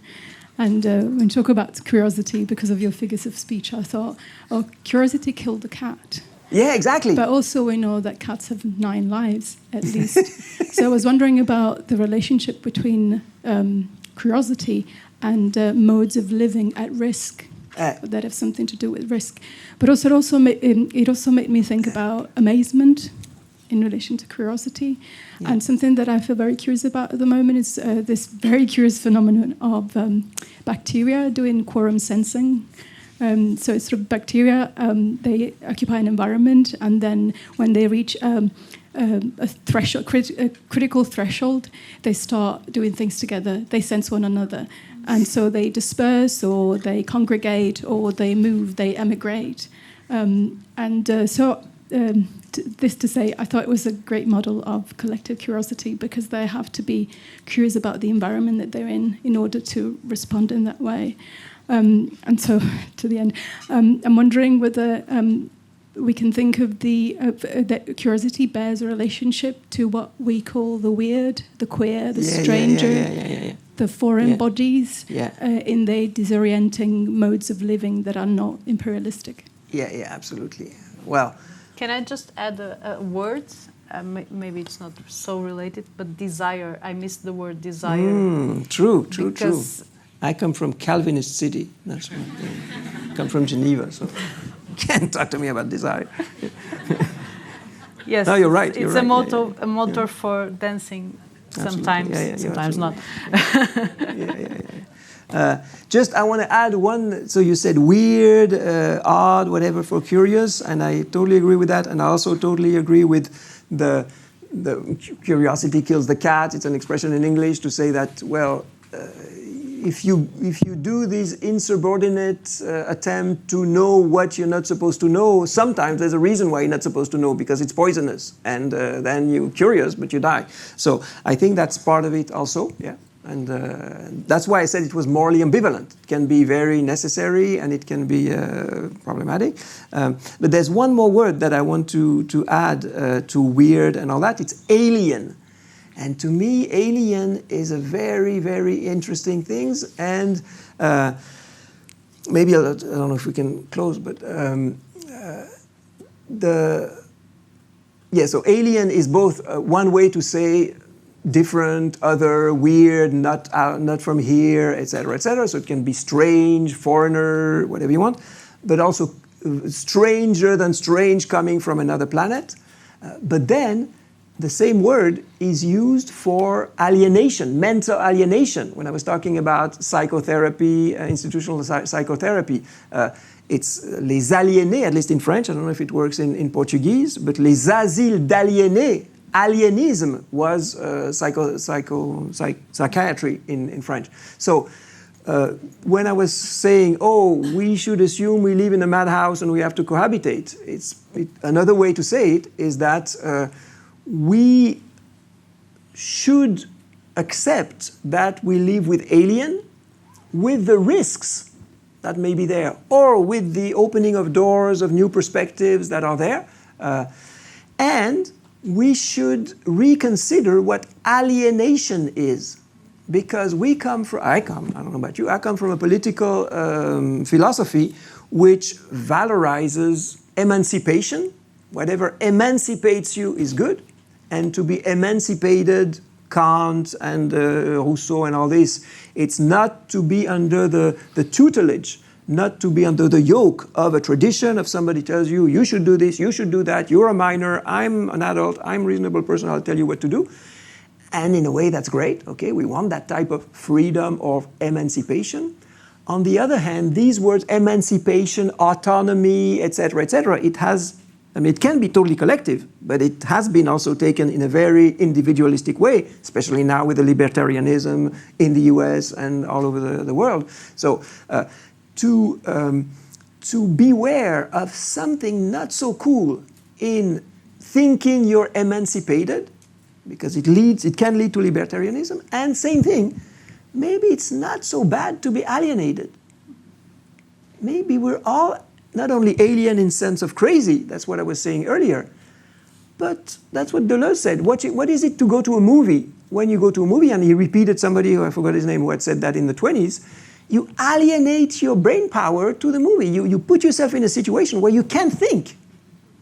And when you talk about curiosity, because of your figures of speech, I thought, curiosity killed the cat. Yeah, exactly. But also we know that cats have 9 lives, at least. So I was wondering about the relationship between curiosity and modes of living at risk that have something to do with risk. But also it also made me think about amazement in relation to curiosity. Yeah. And something that I feel very curious about at the moment is this very curious phenomenon of bacteria doing quorum sensing. So it's sort of bacteria, they occupy an environment, and then when they reach a threshold, a critical threshold, they start doing things together. They sense one another. And so they disperse, or they congregate, or they move, they emigrate. This to say, I thought it was a great model of collective curiosity, because they have to be curious about the environment that they're in order to respond in that way. And so, to the end, I'm wondering whether we can think of that curiosity bears a relationship to what we call the weird, the queer, the stranger, the foreign bodies in their disorienting modes of living that are not imperialistic. Yeah, absolutely. Well, can I just add a word? Maybe it's not so related, but desire. I missed the word desire. True. I come from Calvinist city. That's right. I come from Geneva, so can't talk to me about desire. Yes, no, you're right. It's a motor for dancing. Sometimes, sometimes not. Just, I want to add one. So you said weird, odd, whatever for curious, and I totally agree with that. And I also totally agree with the curiosity kills the cat. It's an expression in English to say that, well, if you do this insubordinate attempt to know what you're not supposed to know, sometimes there's a reason why you're not supposed to know, because it's poisonous, and then you're curious but you die. So I think that's part of it also, and that's why I said it was morally ambivalent. It can be very necessary and it can be problematic. But there's one more word that I want to add to weird and all that. It's alien. And to me, alien is a very, very interesting thing. And maybe, I don't know if we can close, but so alien is both one way to say different, other, weird, not from here, etc., etc. So it can be strange, foreigner, whatever you want, but also stranger than strange, coming from another planet. But then the same word is used for alienation, mental alienation. When I was talking about psychotherapy, institutional psychotherapy, it's les aliénés, at least in French. I don't know if it works in Portuguese, but les asiles d'aliénés, alienism was psychiatry in French. So when I was saying, we should assume we live in a madhouse and we have to cohabitate, another way to say it is that we should accept that we live with alien, with the risks that may be there, or with the opening of doors of new perspectives that are there. And we should reconsider what alienation is. Because I don't know about you, I come from a political philosophy which valorizes emancipation. Whatever emancipates you is good. And to be emancipated, Kant and Rousseau and all this, it's not to be under the tutelage, not to be under the yoke of a tradition of somebody tells you, you should do this, you should do that, you're a minor, I'm an adult, I'm a reasonable person, I'll tell you what to do. And in a way, that's great, okay? We want that type of freedom or emancipation. On the other hand, these words, emancipation, autonomy, etc., it can be totally collective, but it has been also taken in a very individualistic way, especially now with the libertarianism in the US and all over the world. So to beware of something not so cool in thinking you're emancipated, because it can lead to libertarianism, and same thing, maybe it's not so bad to be alienated. Maybe we're all not only alien in sense of crazy, that's what I was saying earlier, but that's what Deleuze said. What is it to go to a movie? When you go to a movie, and he repeated somebody, I forgot his name, who had said that in the 20s, you alienate your brain power to the movie. You put yourself in a situation where you can't think,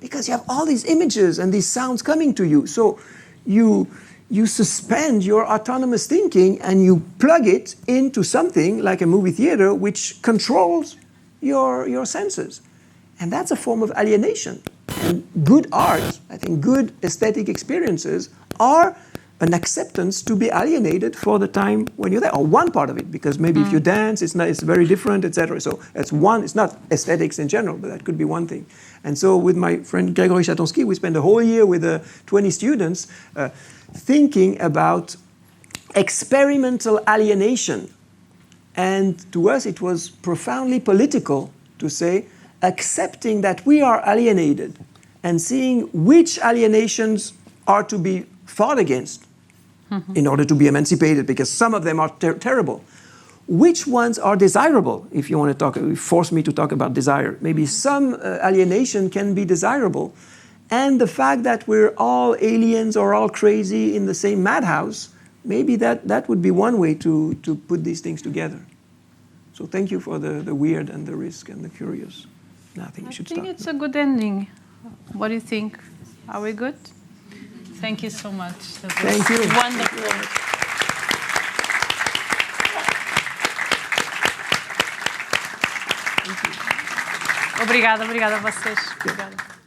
because you have all these images and these sounds coming to you. So you you suspend your autonomous thinking and you plug it into something like a movie theater which controls your senses. And that's a form of alienation. And good art, I think good aesthetic experiences are an acceptance to be alienated for the time when you're there, or one part of it, because maybe if you dance, it's very different, etc. So that's one, it's not aesthetics in general, but that could be one thing. And so with my friend Gregory Chatonsky, we spent a whole year with 20 students thinking about experimental alienation. And to us, it was profoundly political to say, accepting that we are alienated and seeing which alienations are to be fought against in order to be emancipated, because some of them are terrible. Which ones are desirable? If you want to talk, force me to talk about desire. Maybe some alienation can be desirable. And the fact that we're all aliens or all crazy in the same madhouse, maybe that would be one way to put these things together. So thank you for the weird and the risk and the curious. No, I think we should stop. I think it's a good ending. What do you think? Are we good? Thank you so much. Thank you. Wonderful. Obrigada a vocês. Obrigada.